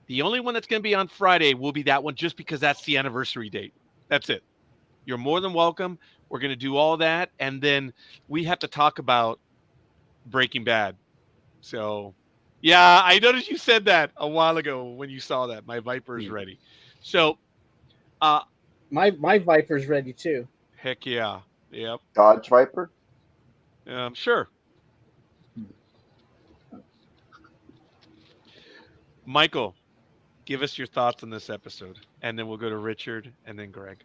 the only one that's going to be on Friday will be that one just because that's the anniversary date. That's it. You're more than welcome. We're going to do all that. And then we have to talk about Breaking Bad. So, yeah, I noticed you said that a while ago when you saw that. My Viper's ready. So, my Viper's ready too. Heck yeah. Yep. Dodge Viper? Sure. Michael, give us your thoughts on this episode, and then we'll go to Richard and then Greg.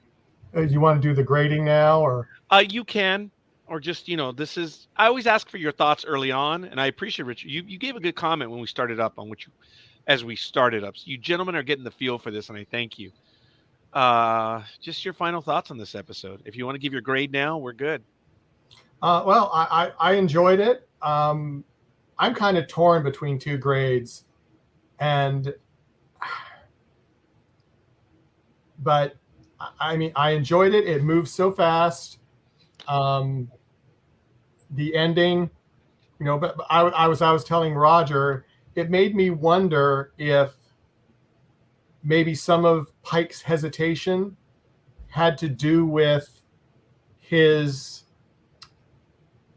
You want to do the grading now, or you can, or just this is. I always ask for your thoughts early on, and I appreciate Richard. You gave a good comment when we started up on as we started up. So you gentlemen are getting the feel for this, and I thank you. Just your final thoughts on this episode. If you want to give your grade now, we're good. Well, I enjoyed it. I'm kind of torn between 2 grades, but I mean, I enjoyed it. It moved so fast. The ending But I was telling Roger, it made me wonder if maybe some of Pike's hesitation had to do with his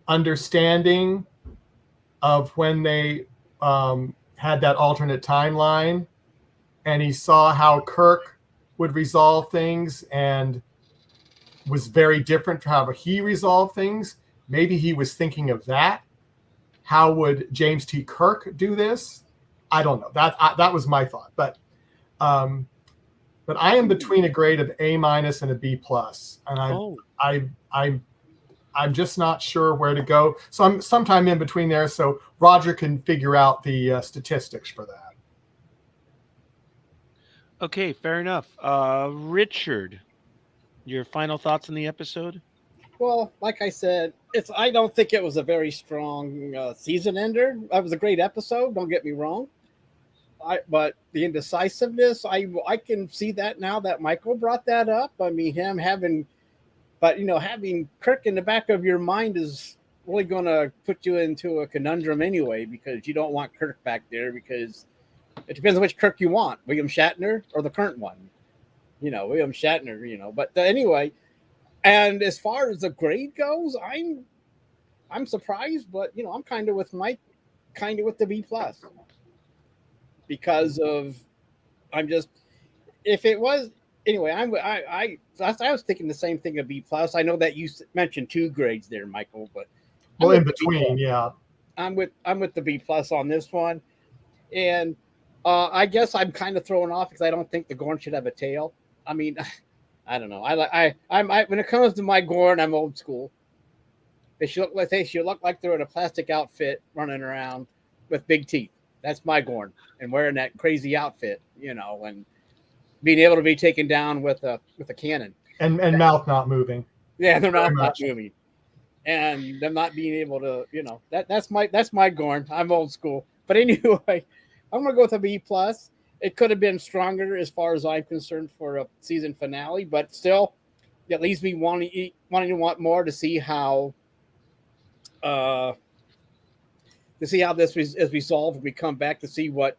understanding of when they had that alternate timeline, and he saw how Kirk would resolve things and was very different from how he resolved things. Maybe he was thinking of that. How would James T. Kirk do this? I don't know. That was my thought. But I am between a grade of A- and a B+, and I'm just not sure where to go. So I'm sometime in between there. So Roger can figure out the statistics for that. Okay, fair enough. Richard, your final thoughts on the episode? Well, like I said, I don't think it was a very strong season ender. It was a great episode. Don't get me wrong. But the indecisiveness, I can see that now that Michael brought that up. I mean, having Kirk in the back of your mind is really going to put you into a conundrum anyway, because you don't want Kirk back there, because it depends on which Kirk you want, William Shatner or the current one. William Shatner. But anyway, and as far as the grade goes, I'm surprised, but I'm kind of with Mike, kind of with the B+, because of I'm just if it was anyway. I was thinking the same thing of B+. I know that you mentioned 2 grades there, Michael, but Well, in between, yeah. I'm with the B+ on this one, and I guess I'm kind of thrown off because I don't think the Gorn should have a tail. I mean, I don't know. I'm when it comes to my Gorn, I'm old school. They should look like they're in a plastic outfit running around with big teeth. That's my Gorn, and wearing that crazy outfit, and being able to be taken down with a cannon. And mouth not moving. Yeah, they're not moving. And them not being able to, that's my Gorn. I'm old school. But anyway, I'm gonna go with a B+. It could have been stronger as far as I'm concerned for a season finale, but still, it leaves me wanting to want more to see how this is resolved. We come back to see what.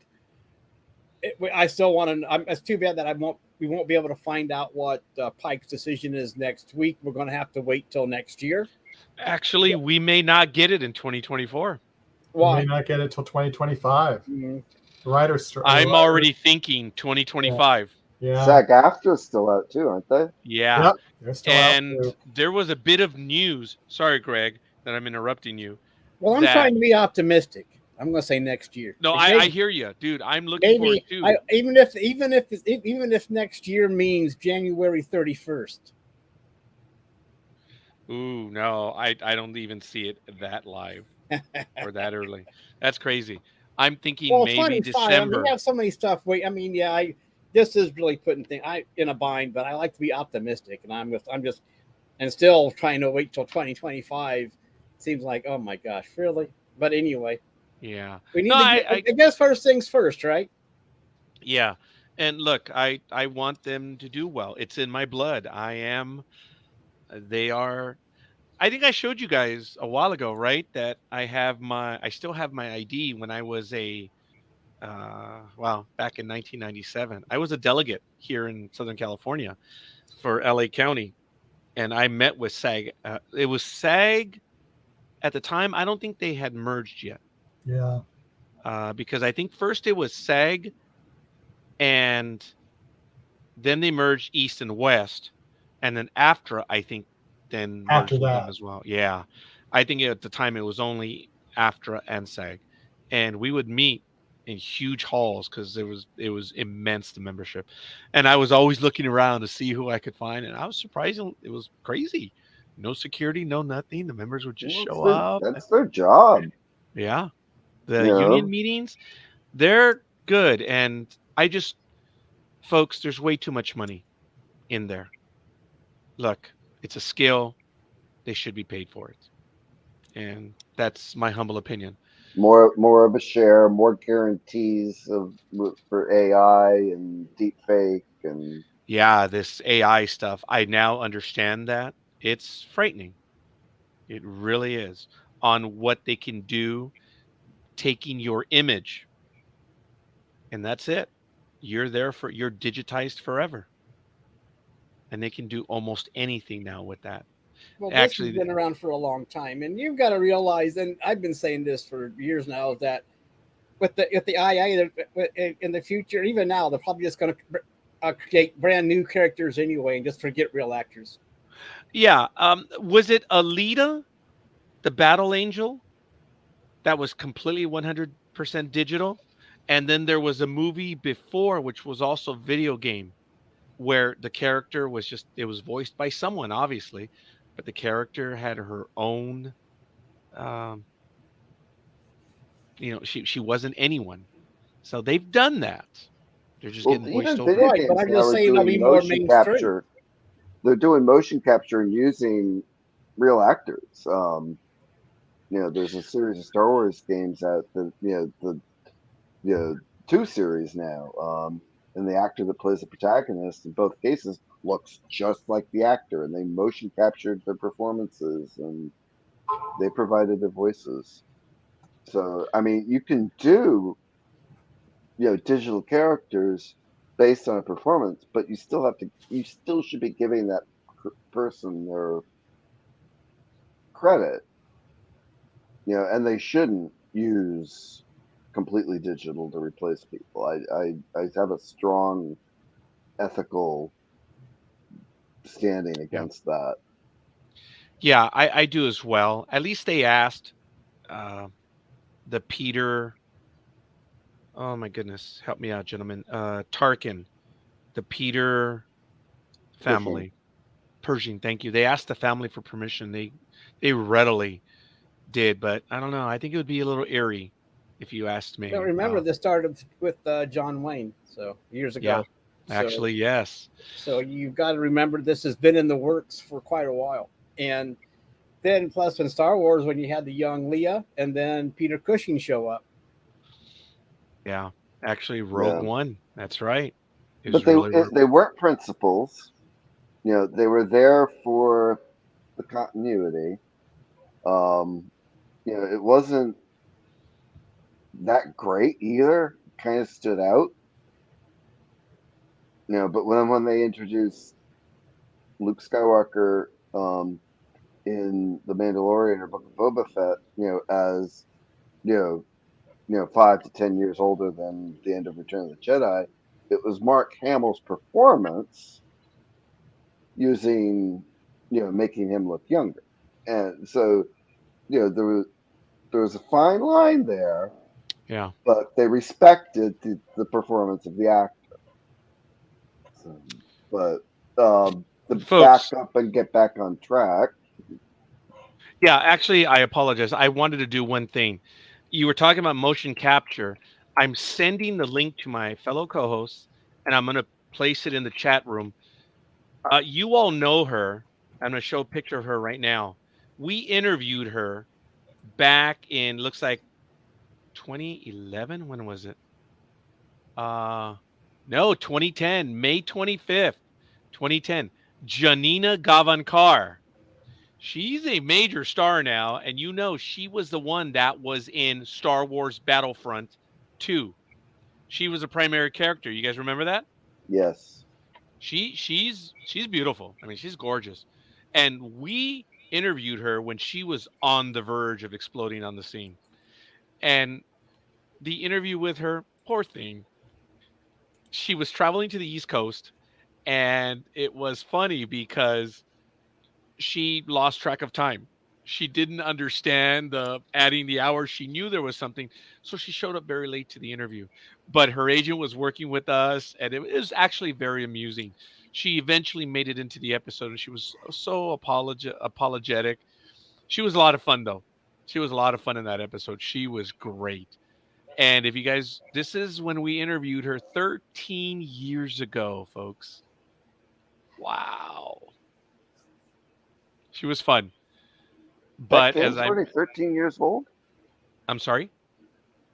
I still want to. It's too bad that we won't be able to find out what Pike's decision is next week. We're going to have to wait till next year. Actually, we may not get it in 2024. Why? We may not get it till 2025. Mm-hmm. I'm already thinking 2025. Yeah. SAG-AFTRA's still out too, aren't they? Yeah. Yep, they're still and out too. There was a bit of news. Sorry, Greg, that I'm interrupting you. Well, I'm trying to be optimistic. I'm going to say next year. No, I hear you, dude. I'm looking forward to. Even if next year means January 31st. Ooh, no, I don't even see it that live or that early. That's crazy. I'm thinking maybe December. We have so many stuff. This is really putting things in a bind, but I like to be optimistic, and I'm still trying to wait till 2025. Seems like, oh my gosh, really? But anyway. Yeah. We need I guess first things first, right? Yeah. And look, I want them to do well. It's in my blood. They are. I think I showed you guys a while ago, right? That I still have my ID when I was back in 1997. I was a delegate here in Southern California for LA County. And I met with SAG. It was SAG at the time. I don't think they had merged yet. Yeah. Because I think first it was SAG, and then they merged East and West, and then AFTRA, I think, then merged them as well. Yeah, I think at the time it was only AFTRA and SAG, and we would meet in huge halls because it was immense, the membership, and I was always looking around to see who I could find, and I was surprised. It was crazy. No security, no nothing. The members would just show up. That's their job. Yeah. The union meetings, they're good. And folks, there's way too much money in there. Look, it's a skill. They should be paid for it. And that's my humble opinion. More of a share, more guarantees for AI and deep fake and. Yeah, this AI stuff. I now understand that. It's frightening. It really is. on what they can do, taking your image, and that's it. You're digitized forever, and they can do almost anything now with that. Well, this has Actually, been around for a long time, and you've got to realize, and I've been saying this for years now, that with the IA in the future, even now, they're probably just going to create brand new characters anyway, and just forget real actors. yeah. Was it Alita, the Battle Angel, that was completely 100% digital? And then there was a movie before, which was also video game, where the character was it was voiced by someone, obviously, but the character had her own, um, she wasn't anyone. So they've done that. They're just Well, getting voiced even over. video Right, but games I'm now just are saying they'll be doing more motion mainstream. capture. They're doing motion capture and using real actors. There's a series of Star Wars games out that you know 2 series now. And the actor that plays the protagonist in both cases looks just like the actor, and they motion captured their performances and they provided their voices. So I mean, you can do digital characters based on a performance, but you still should be giving that person their credit, and they shouldn't use completely digital to replace people. I have a strong ethical standing Yeah. against that. Yeah, I do as well. At least they asked uh, the Peter. Oh my goodness, help me out, gentlemen. Tarkin, the Peter Pushing. family, Pershing. Thank you. They asked the family for permission. They readily did, but I don't know. I think it would be a little eerie if you asked But me. remember, this started with John Wayne, so years Yeah, ago. So, actually, yes. so you've got to remember this has been in the works for quite a while, and then plus in Star Wars when you had the young Leia and then Peter Cushing show up. Yeah, actually, Rogue Yeah, One. That's right. It was but really they weren't principals. They were there for the continuity. Um, it wasn't that great either. Kind of stood out. But when they introduced Luke Skywalker in The Mandalorian or Book of Boba Fett, as you know, 5 to 10 years older than the end of Return of the Jedi, it was Mark Hamill's performance using, making him look younger, and so there was a fine line there, yeah. but they respected the performance of the actor. So, but to back Folks, up and get back on track. yeah, actually, I apologize. I wanted to do one thing. You were talking about motion capture. I'm sending the link to my fellow co-hosts, and I'm going to place it in the chat room. You all know her. I'm going to show a picture of her right now. We interviewed her back in, looks like 2011. When was it? Uh, no, 2010, May 25th, 2010. Janina Gavankar. She's a major star now, and she was the one that was in Star Wars Battlefront 2. She was a primary character. You guys remember that? Yes. She's beautiful. I mean, she's gorgeous. And we interviewed her when she was on the verge of exploding on the scene. And the interview with her, poor thing, she was traveling to the East Coast, and it was funny because she lost track of time. She didn't understand the adding the hours. She knew there was something, so she showed up very late to the interview. But her agent was working with us, and it was actually very amusing. She eventually made it into the episode, and she was so apologetic. She was a lot of fun, though. She was a lot of fun in that episode. She was great. And if you guys, this is when we interviewed her 13 years ago, folks. Wow. She was fun. That But game's already 13 years old? I'm sorry?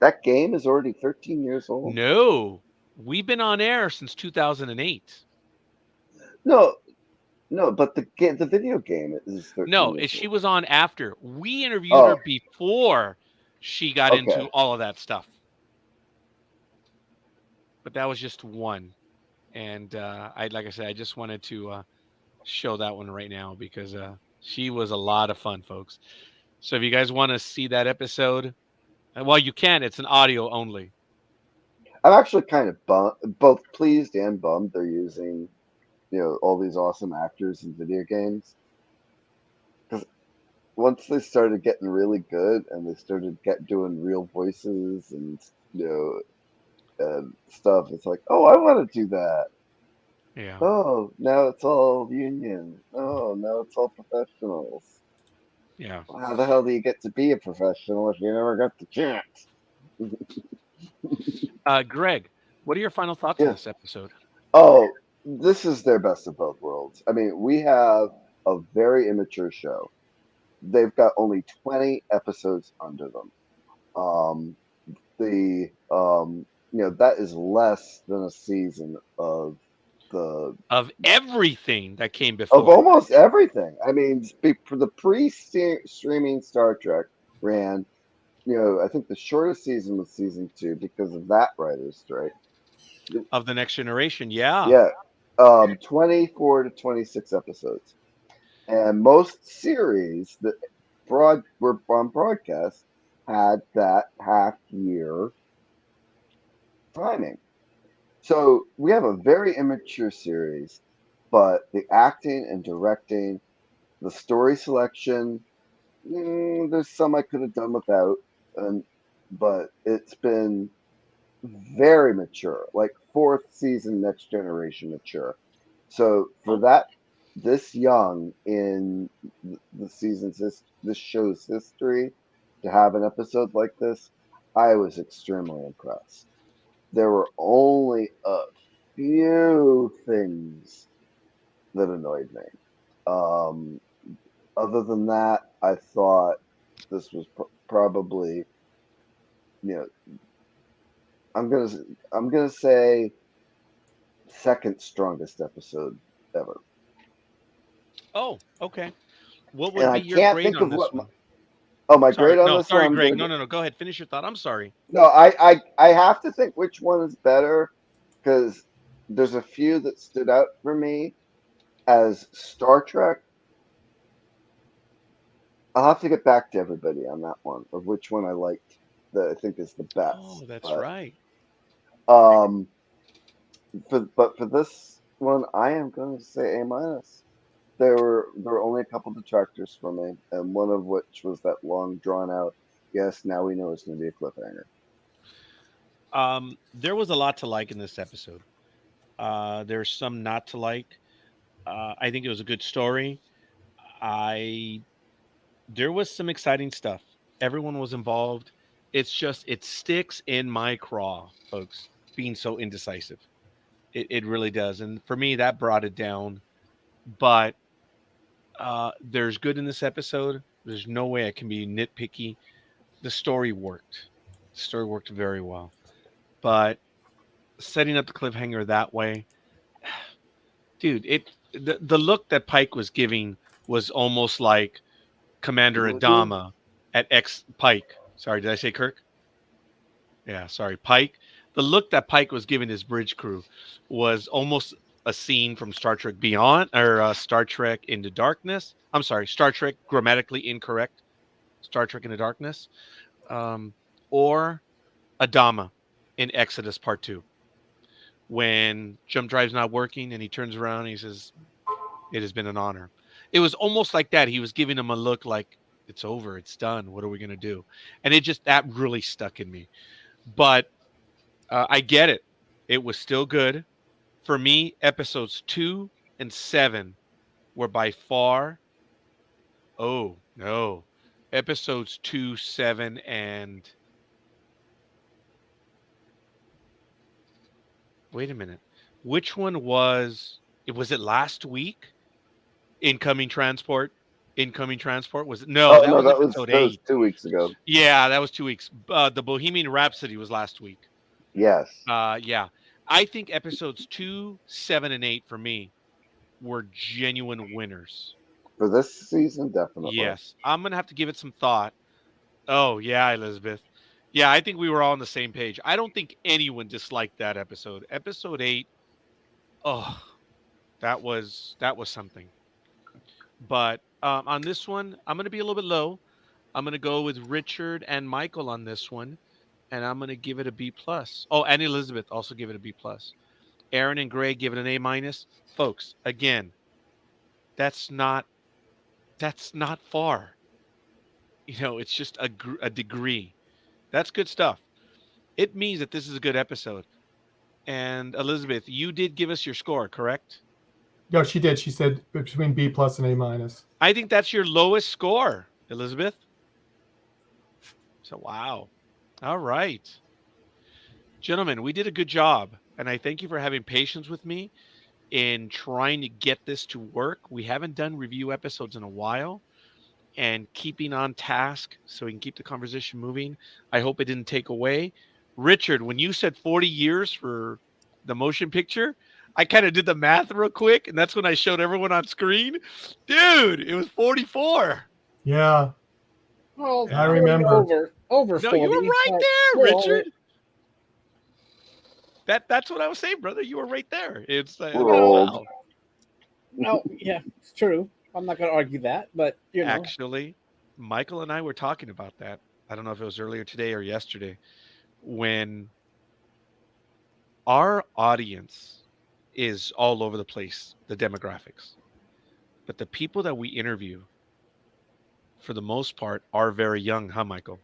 That game is already 13 years old? No. We've been on air since 2008. No, No, but the video game is 13 No, years she old. was on after. We interviewed Oh. her before she got Okay. into all of that stuff. But that was just one. And like I said, I just wanted to show that one right now because she was a lot of fun, folks. So if you guys want to see that episode, well, you can. It's an audio only. I'm actually kind of both pleased and bummed they're using, all these awesome actors in video games. Because once they started getting really good and they started doing real voices and stuff, it's like, oh, I want to do that. Yeah. Oh, now it's all union. Oh, now it's all professionals. Yeah. How the hell do you get to be a professional if you never got the chance? Greg, what are your final thoughts on Yeah. this episode? Oh, this is their best of both worlds. I mean, we have a very immature show. They've got only 20 episodes under them. That is less than a season of the Of everything that came of before. almost everything. I mean, for the pre-streaming Star Trek ran, I think the shortest season was season 2 because of that writer's strike. Of the Next Generation, yeah. Yeah, 24 to 26 episodes, and most series that were on broadcast had that half year timing. So we have a very immature series, but the acting and directing, the story selection, there's some I could have done without, but it's been very mature, like fourth season Next Generation mature. So for that, this young in the season's this show's history, to have an episode like this, I was extremely impressed. There were only a few things that annoyed me. Um, Other than that, I thought this was probably, you know, I'm gonna say second strongest episode ever. Oh, okay. What And would I be your can't grade think on of this what one? my Sorry, grade on no, this one. sorry, I'm Greg. gonna No. Go ahead. Finish your thought. I'm sorry. no, I have to think which one is better because there's a few that stood out for me as Star Trek. I'll have to get back to everybody on that one of which one I liked that I think is the Oh, best. that's But right. um, for this one, I am going to say A minus. There were only a couple detractors for me, and one of which was that long drawn out. Yes, now we know it's going to be a cliffhanger. There was a lot to like in this episode. There's some not to like. I think it was a good story. I There was some exciting stuff. Everyone was involved. It's just it sticks in my craw, folks, being so indecisive. It really does. And for me, that brought it down. But there's good in this episode. There's no way I can be nitpicky. The story worked. The story worked very well. But setting up the cliffhanger that way, dude, the look that Pike was giving was almost like Commander Mhm. Adama at X Pike. Sorry, did I say Kirk? Yeah, sorry, Pike. The look that Pike was giving his bridge crew was almost a scene from Star Trek Beyond or Star Trek Into Darkness. I'm sorry, Star Trek Grammatically Incorrect. Star Trek Into Darkness, um, or Adama in Exodus Part Two, when jump drive's not working and he turns around and he says, "It has been an honor." It was almost like that. He was giving him a look like it's over, it's done. What are we gonna do? And it just that really stuck in me. But I get it. It was still good. For me, episodes 2 and 7 were by far. Oh, no. Episodes 2, 7, and. Wait a minute. Which one was. Was it last week? Incoming transport? Incoming transport? Was it? No, Oh that no, was episode that was 8. 2 weeks ago. Yeah, that was 2 weeks. The Bohemian Rhapsody was last week. Yes. Yeah. I think episodes 2, 7, and 8 for me were genuine winners. For this season, definitely. Yes. I'm going to have to give it some thought. Oh, yeah, Elizabeth. Yeah, I think we were all on the same page. I don't think anyone disliked that episode. Episode 8, oh, that was something. But on this one, I'm going to be a little bit low. I'm going to go with Richard and Michael on this one, and I'm going to give it a B plus. Oh, and Elizabeth also give it a B plus. Aaron and Greg give it an A minus. Folks, again, that's not far. It's just a degree. That's good stuff. It means that this is a good episode. And Elizabeth, you did give us your score, correct? No, she did. She said between B plus and A minus. I think that's your lowest score, Elizabeth. So, wow. All right. Gentlemen, we did a good job. And I thank you for having patience with me in trying to get this to work. We haven't done review episodes in a while, and keeping on task so we can keep the conversation moving. I hope it didn't take away. Richard, when you said 40 years for the motion picture, I kind of did the math real quick, and that's when I showed everyone on screen. Dude, it was 44. Yeah, Well, I remember. Over No, 40. you were right but there, still, Richard. That's what I was saying, brother. You were right there. It's We're old. wow. No, yeah, it's true. I'm not going to argue that, but Actually, Michael and I were talking about that. I don't know if it was earlier today or yesterday, when our audience is all over the place, the demographics. But the people that we interview, for the most part, are very young, huh, Michael?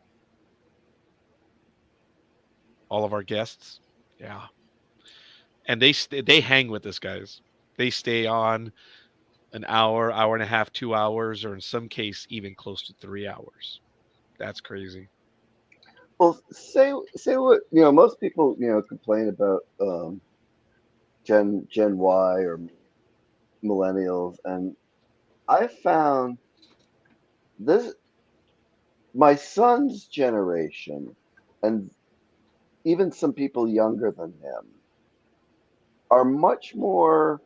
All of our guests? Yeah. And they hang with us, guys. They stay on an hour, hour and a half, 2 hours, or in some case, even close to 3 hours. That's crazy. Well, say what most people complain about Gen Y or millennials, and I found this my son's generation, and even some people younger than him, are much more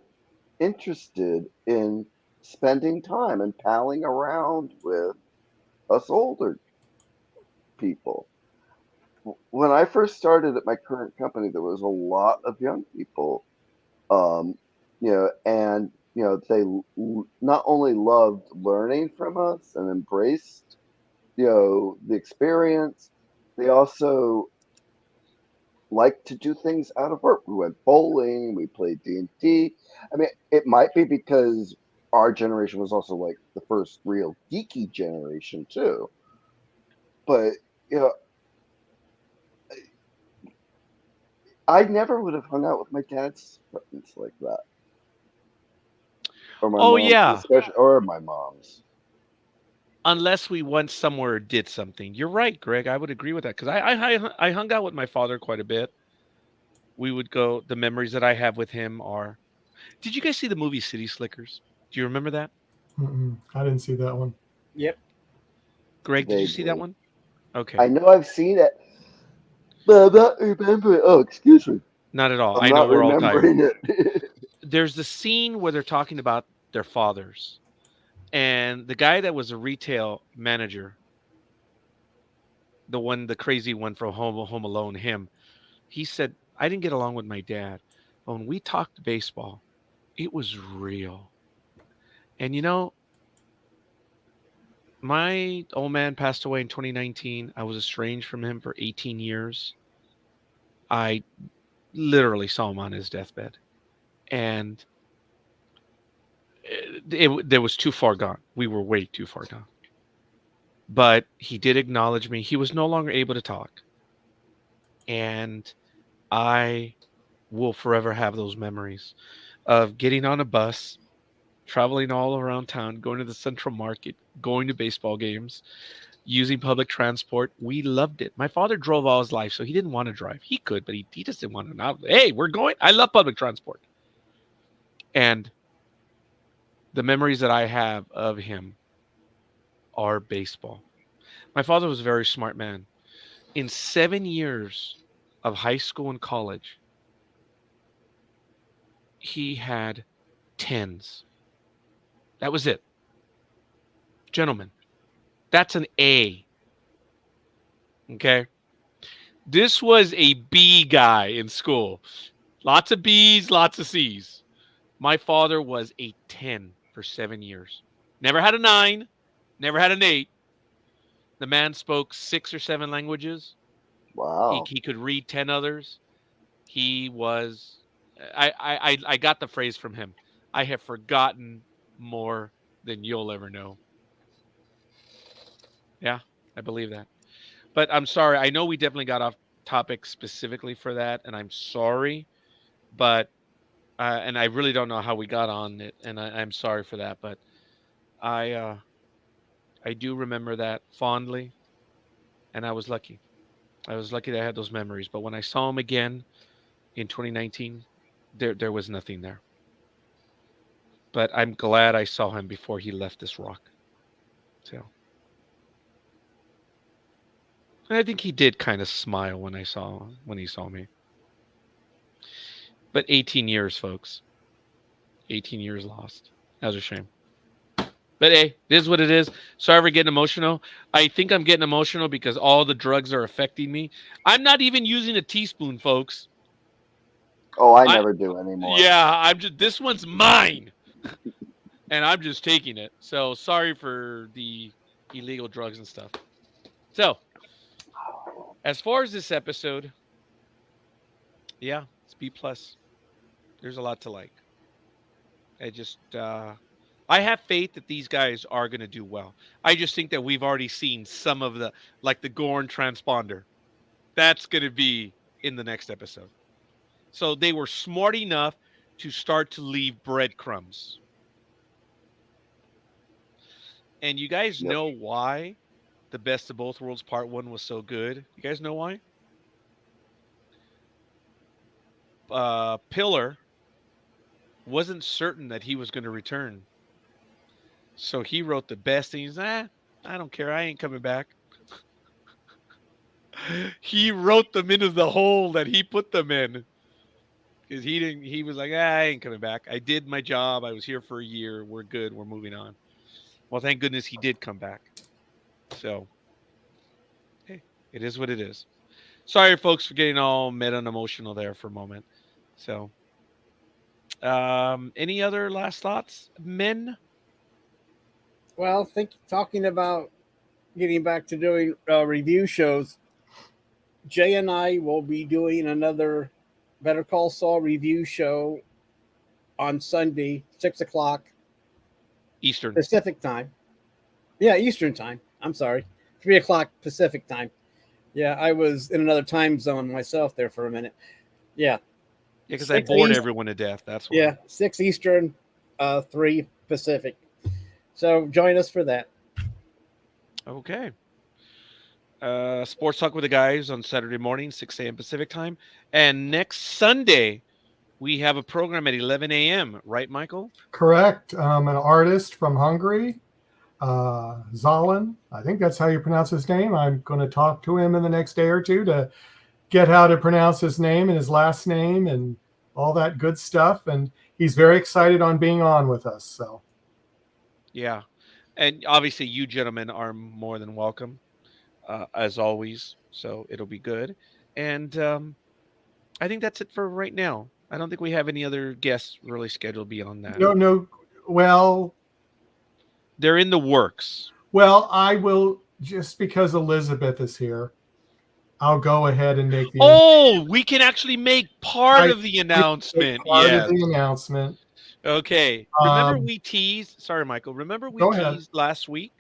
interested in spending time and palling around with us older people. When I first started at my current company, there was a lot of young people, um, and they not only loved learning from us and embraced, the experience, they also liked to do things out of work. We went bowling, we played D&D. I mean, it might be because our generation was also like the first real geeky generation too. But I never would have hung out with my dad's friends like that, or my Oh, mom's, yeah. especially, or my mom's. Unless we went somewhere or did something. You're right, Greg. I would agree with that because I hung out with my father quite a bit. We would go. The memories that I have with him are. Did you guys see the movie City Slickers? Do you remember that? I didn't see that one. Yep. Greg, did you see that Vaguely. one? Okay. I know I've seen it, but I'm not remembering. Oh, excuse me. Not at all. I'm I know not we're all tired. remembering it. There's the scene where they're talking about their fathers. And the guy that was a retail manager, the crazy one from Home Alone, him, he said, I didn't get along with my dad. But when we talked baseball, it was real. And my old man passed away in 2019. I was estranged from him for 18 years. I literally saw him on his deathbed. And there was too far gone. We were way too far gone. But he did acknowledge me. He was no longer able to talk. And I will forever have those memories of getting on a bus, traveling all around town, going to the Central Market, going to baseball games, using public transport. We loved it. My father drove all his life, so he didn't want to drive. He could, but he just didn't want to. Now, hey, we're going. I love public transport. And the memories that I have of him are baseball. My father was a very smart man. In 7 years of high school and college, he had 10s. That was it. Gentlemen, that's an A. Okay? This was a B guy in school. Lots of B's, lots of C's. My father was a 10 for 7 years. Never had a 9, never had an 8. The man spoke 6 or 7 languages. Wow. He could read 10 others. He was I got the phrase from him. I have forgotten more than you'll ever know. Yeah, I believe that. But I'm sorry. I know we definitely got off topic specifically for that, and I'm sorry. But and I really don't know how we got on it, and I'm sorry for that. But I I do remember that fondly, and I was lucky. I was lucky that I had those memories. But when I saw him again in 2019, there was nothing there. But I'm glad I saw him before he left this rock. So, and I think he did kind of smile when he saw me. But 18 years, folks. 18 years lost. That was a shame. But hey, it is what it is. Sorry for getting emotional. I think I'm getting emotional because all the drugs are affecting me. I'm not even using a teaspoon, folks. Oh, I never do anymore. Yeah, I'm just this one's mine. And I'm just taking it. So sorry for the illegal drugs and stuff. So, as far as this episode, yeah, it's B plus. There's a lot to like. I just I have faith that these guys are going to do well. I just think that we've already seen some of the like the Gorn transponder. That's going to be in the next episode. So they were smart enough to start to leave breadcrumbs. And you guys Yep. know why the Best of Both Worlds Part 1 was so good? You guys know why? Pillar wasn't certain that he was going to return. So he wrote the best things. I don't care. I ain't coming back. He wrote them into the hole that he put them in. Because he was like, I ain't coming back. I did my job. I was here for a year. We're good. We're moving on. Well, thank goodness he did come back. So, hey, it is what it is. Sorry, folks, for getting all meta and emotional there for a moment. So, any other last thoughts, men? Well, talking about getting back to doing review shows, Jay and I will be doing another Better Call Saul review show on Sunday, 6:00 Eastern. Pacific time. Yeah, Eastern time. I'm sorry, 3:00 Pacific time. Yeah, I was in another time zone myself there for a minute. Yeah. Yeah, because I bored everyone to death. That's why. Yeah, 6 Eastern, 3 Pacific. So join us for that. Okay. Sports Talk with the guys on Saturday morning, 6 a.m. Pacific time. And next Sunday, we have a program at 11 a.m. Right, Michael? Correct. An artist from Hungary, Zalin. I think that's how you pronounce his name. I'm going to talk to him in the next day or two to get how to pronounce his name and his last name and all that good stuff. And he's very excited on being on with us. So, yeah. And obviously, you gentlemen are more than welcome, as always. So it'll be good. And I think that's it for right now. I don't think we have any other guests really scheduled beyond that. no. Well, they're in the works. Well, I will, just because Elizabeth is here, I'll go ahead and make the. Oh, we can actually make part of the announcement. Part of the announcement. Okay. Remember we teased. Sorry, Michael. Remember we teased last week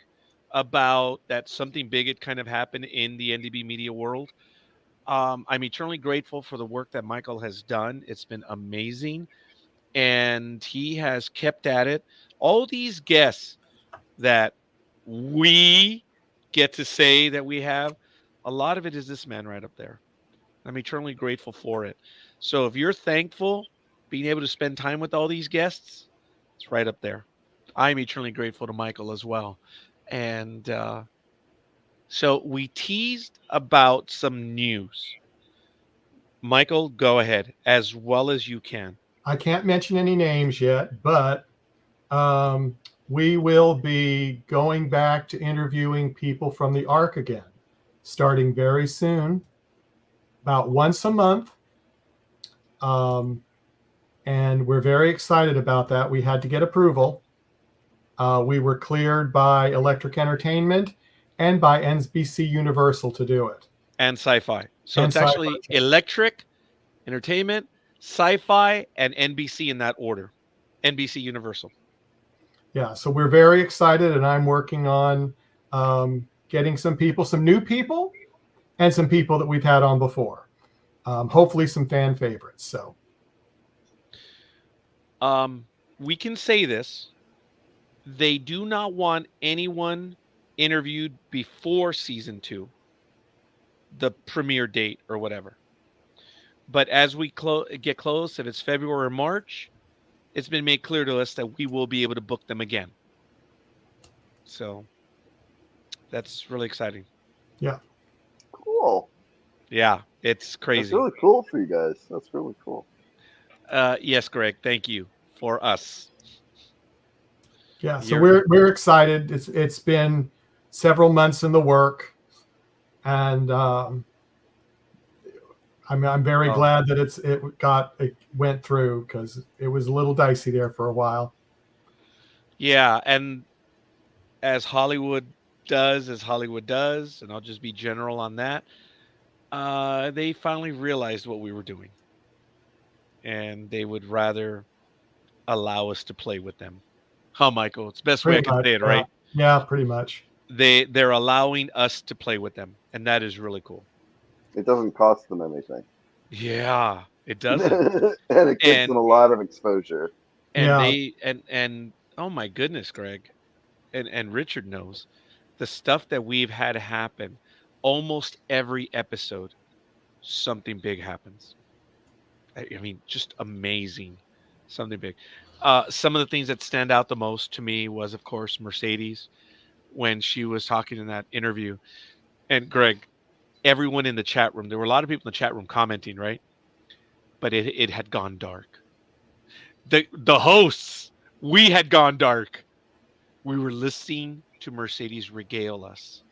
about that something big had kind of happened in the NDB media world. I'm eternally grateful for the work that Michael has done. It's been amazing, and he has kept at it. All these guests that we get to say that we have, a lot of it is this man right up there. I'm eternally grateful for it. So if you're thankful being able to spend time with all these guests, it's right up there. I'm eternally grateful to Michael as well. And so we teased about some news. Michael, go ahead as well as you can. I can't mention any names yet, but we will be going back to interviewing people from the Ark again, starting very soon, about once a month. And we're very excited about that. We had to get approval. We were cleared by Electric Entertainment and by NBC Universal to do it. And Sci-Fi. So And it's actually Sci-Fi. Electric Entertainment, Sci-Fi, and NBC in that order. NBC Universal. Yeah, so we're very excited, and I'm working on getting some new people, and some people that we've had on before. Hopefully some fan favorites. So we can say this. They do not want anyone interviewed before season 2, the premiere date or whatever. But as we get close, if it's February or March, it's been made clear to us that we will be able to book them again. So that's really exciting. Yeah. Cool. Yeah, it's crazy. That's really cool for you guys. That's really cool. Yes, Greg, thank you for us. Yeah, so we're excited. It's been several months in the work, and I'm very glad that it went through, because it was a little dicey there for a while. Yeah, and as Hollywood does, and I'll just be general on that, they finally realized what we were doing, and they would rather allow us to play with them. Huh, Michael? It's the best way I can say it, right? Yeah, pretty much. They're allowing us to play with them, and that is really cool. It doesn't cost them anything. Yeah, it doesn't. And it gives them a lot of exposure. And and oh my goodness, Greg, and Richard knows the stuff that we've had happen. Almost every episode, something big happens. I mean, just amazing, something big. Some of the things that stand out the most to me was, of course, Mercedes, when she was talking in that interview. And Greg, everyone in the chat room, there were a lot of people in the chat room commenting, right? But it had gone dark. The hosts, we had gone dark. We were listening to Mercedes regale us.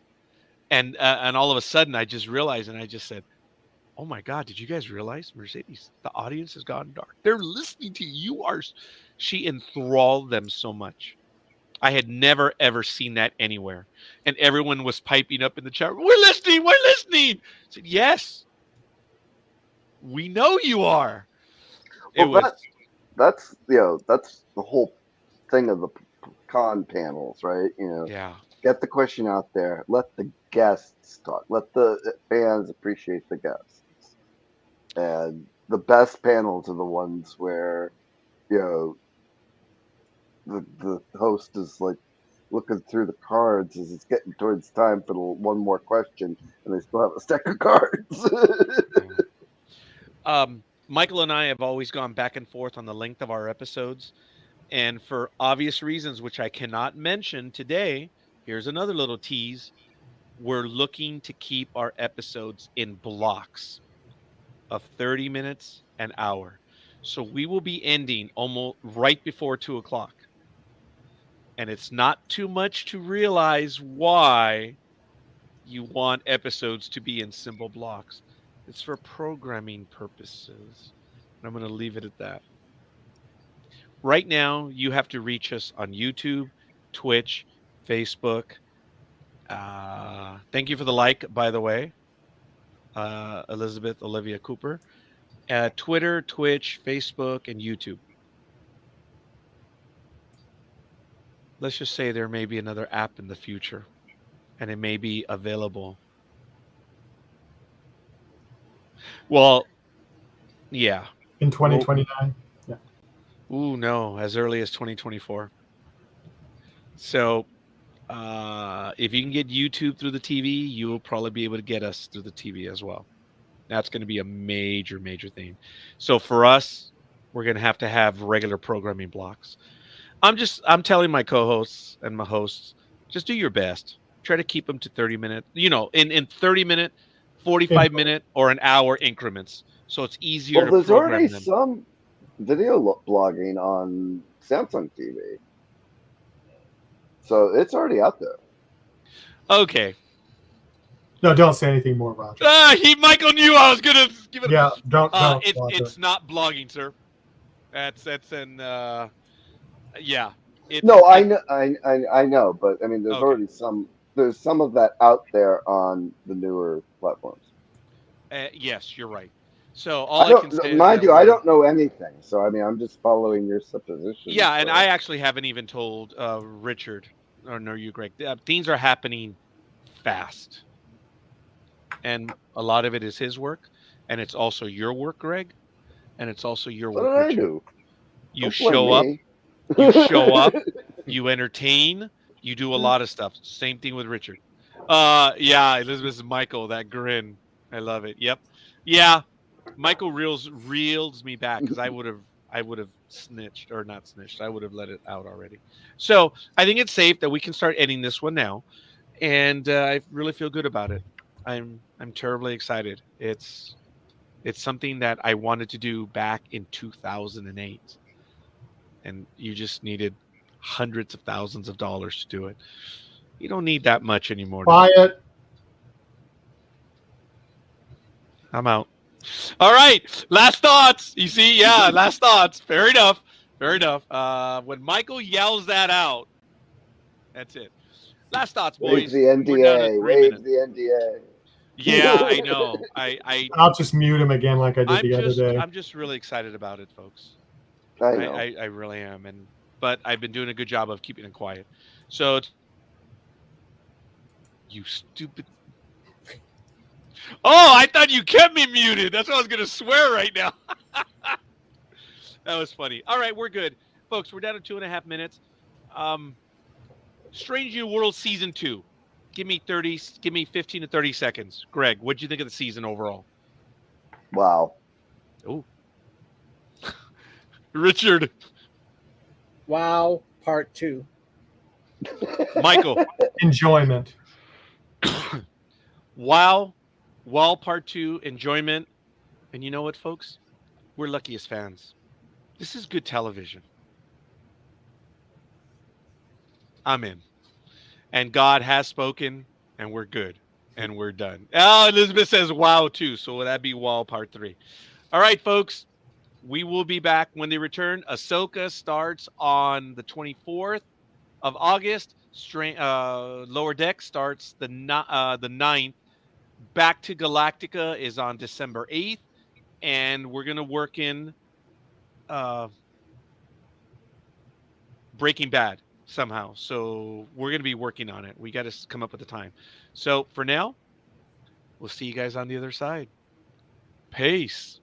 And all of a sudden, I just realized, and I just said, oh my God, did you guys realize, Mercedes, the audience has gone dark? They're listening to you. She enthralled them so much. I had never, ever seen that anywhere. And everyone was piping up in the chat. We're listening. We're listening. I said, yes, we know you are. That's the whole thing of the con panels, right? Yeah. Get the question out there. Let the guests talk. Let the fans appreciate the guests. And the best panels are the ones where, the host is like looking through the cards as it's getting towards time for the one more question, and they still have a stack of cards. Michael and I have always gone back and forth on the length of our episodes, and for obvious reasons, which I cannot mention today, here's another little tease. We're looking to keep our episodes in blocks of 30 minutes, an hour. So we will be ending almost right before 2:00. And it's not too much to realize why you want episodes to be in simple blocks. It's for programming purposes. And I'm going to leave it at that. Right now, you have to reach us on YouTube, Twitch, Facebook. Thank you for the like, by the way, Elizabeth Olivia Cooper. Twitter, Twitch, Facebook, and YouTube. Let's just say there may be another app in the future, and it may be available. Well, yeah. In 2029. Yeah. Ooh, no, as early as 2024. So if you can get YouTube through the TV, you will probably be able to get us through the TV as well. That's going to be a major, major thing. So for us, we're going to have regular programming blocks. I'm telling my co-hosts and my hosts, just do your best. Try to keep them to 30 minutes, in 30-minute, 45-minute, or an hour increments. So it's easier to program them. video blogging on Samsung TV. So it's already out there. Okay. No, don't say anything more, Roger. Michael knew I was gonna give it. Yeah, don't. It's not blogging, sir. That's an yeah. No, I know, I know, but I mean, there's Okay. already there's some of that out there on the newer platforms. Yes, you're right. So all I can say mind is you, I don't know anything. So I mean, I'm just following your suppositions. Yeah, and so. I actually haven't even told Richard or nor you, Greg. Things are happening fast, and a lot of it is his work, and it's also your work, Greg, and it's also your What work, did I Richard. do? You Don't blame show up, me. you show up, you entertain, you do a lot of stuff. Same thing with Richard. Yeah, Elizabeth Michael, that grin. I love it. Yep. Yeah. Michael reels me back because I would have snitched or not snitched. I would have let it out already. So I think it's safe that we can start ending this one now, and I really feel good about it. I'm terribly excited. It's something that I wanted to do back in 2008, and you just needed hundreds of thousands of dollars to do it. You don't need that much anymore. Quiet. I'm out. All right. Last thoughts. You see, yeah, last thoughts. Fair enough. Fair enough. When Michael yells that out, that's it. Last thoughts, Wave boys. the We're down to NDA. 3 Wave minutes. the NDA. Yeah, I know. I'll just mute him again like I did the other day. I'm just really excited about it, folks. I know. I really am, but I've been doing a good job of keeping it quiet. So, you stupid. Oh, I thought you kept me muted. That's what I was gonna swear right now. That was funny. All right, we're good, folks. We're down to 2.5 minutes. Strange New World season 2. Give me 15 to 30 seconds. Greg, what do you think of the season overall? Wow. Oh, Richard. Wow, part 2. Michael. Enjoyment. Wow, part 2, enjoyment. And you know what, folks? We're lucky as fans. This is good television. I'm in. And God has spoken, and we're good. And we're done. Oh, Elizabeth says wow, too. So that'd be wow part 3. All right, folks. We will be back when they return. Ahsoka starts on the 24th of August. Lower Deck starts the 9th. Back to Galactica is on December 8th. And we're going to work in Breaking Bad somehow. So we're going to be working on it. We got to come up with a time. So for now, we'll see you guys on the other side. Peace.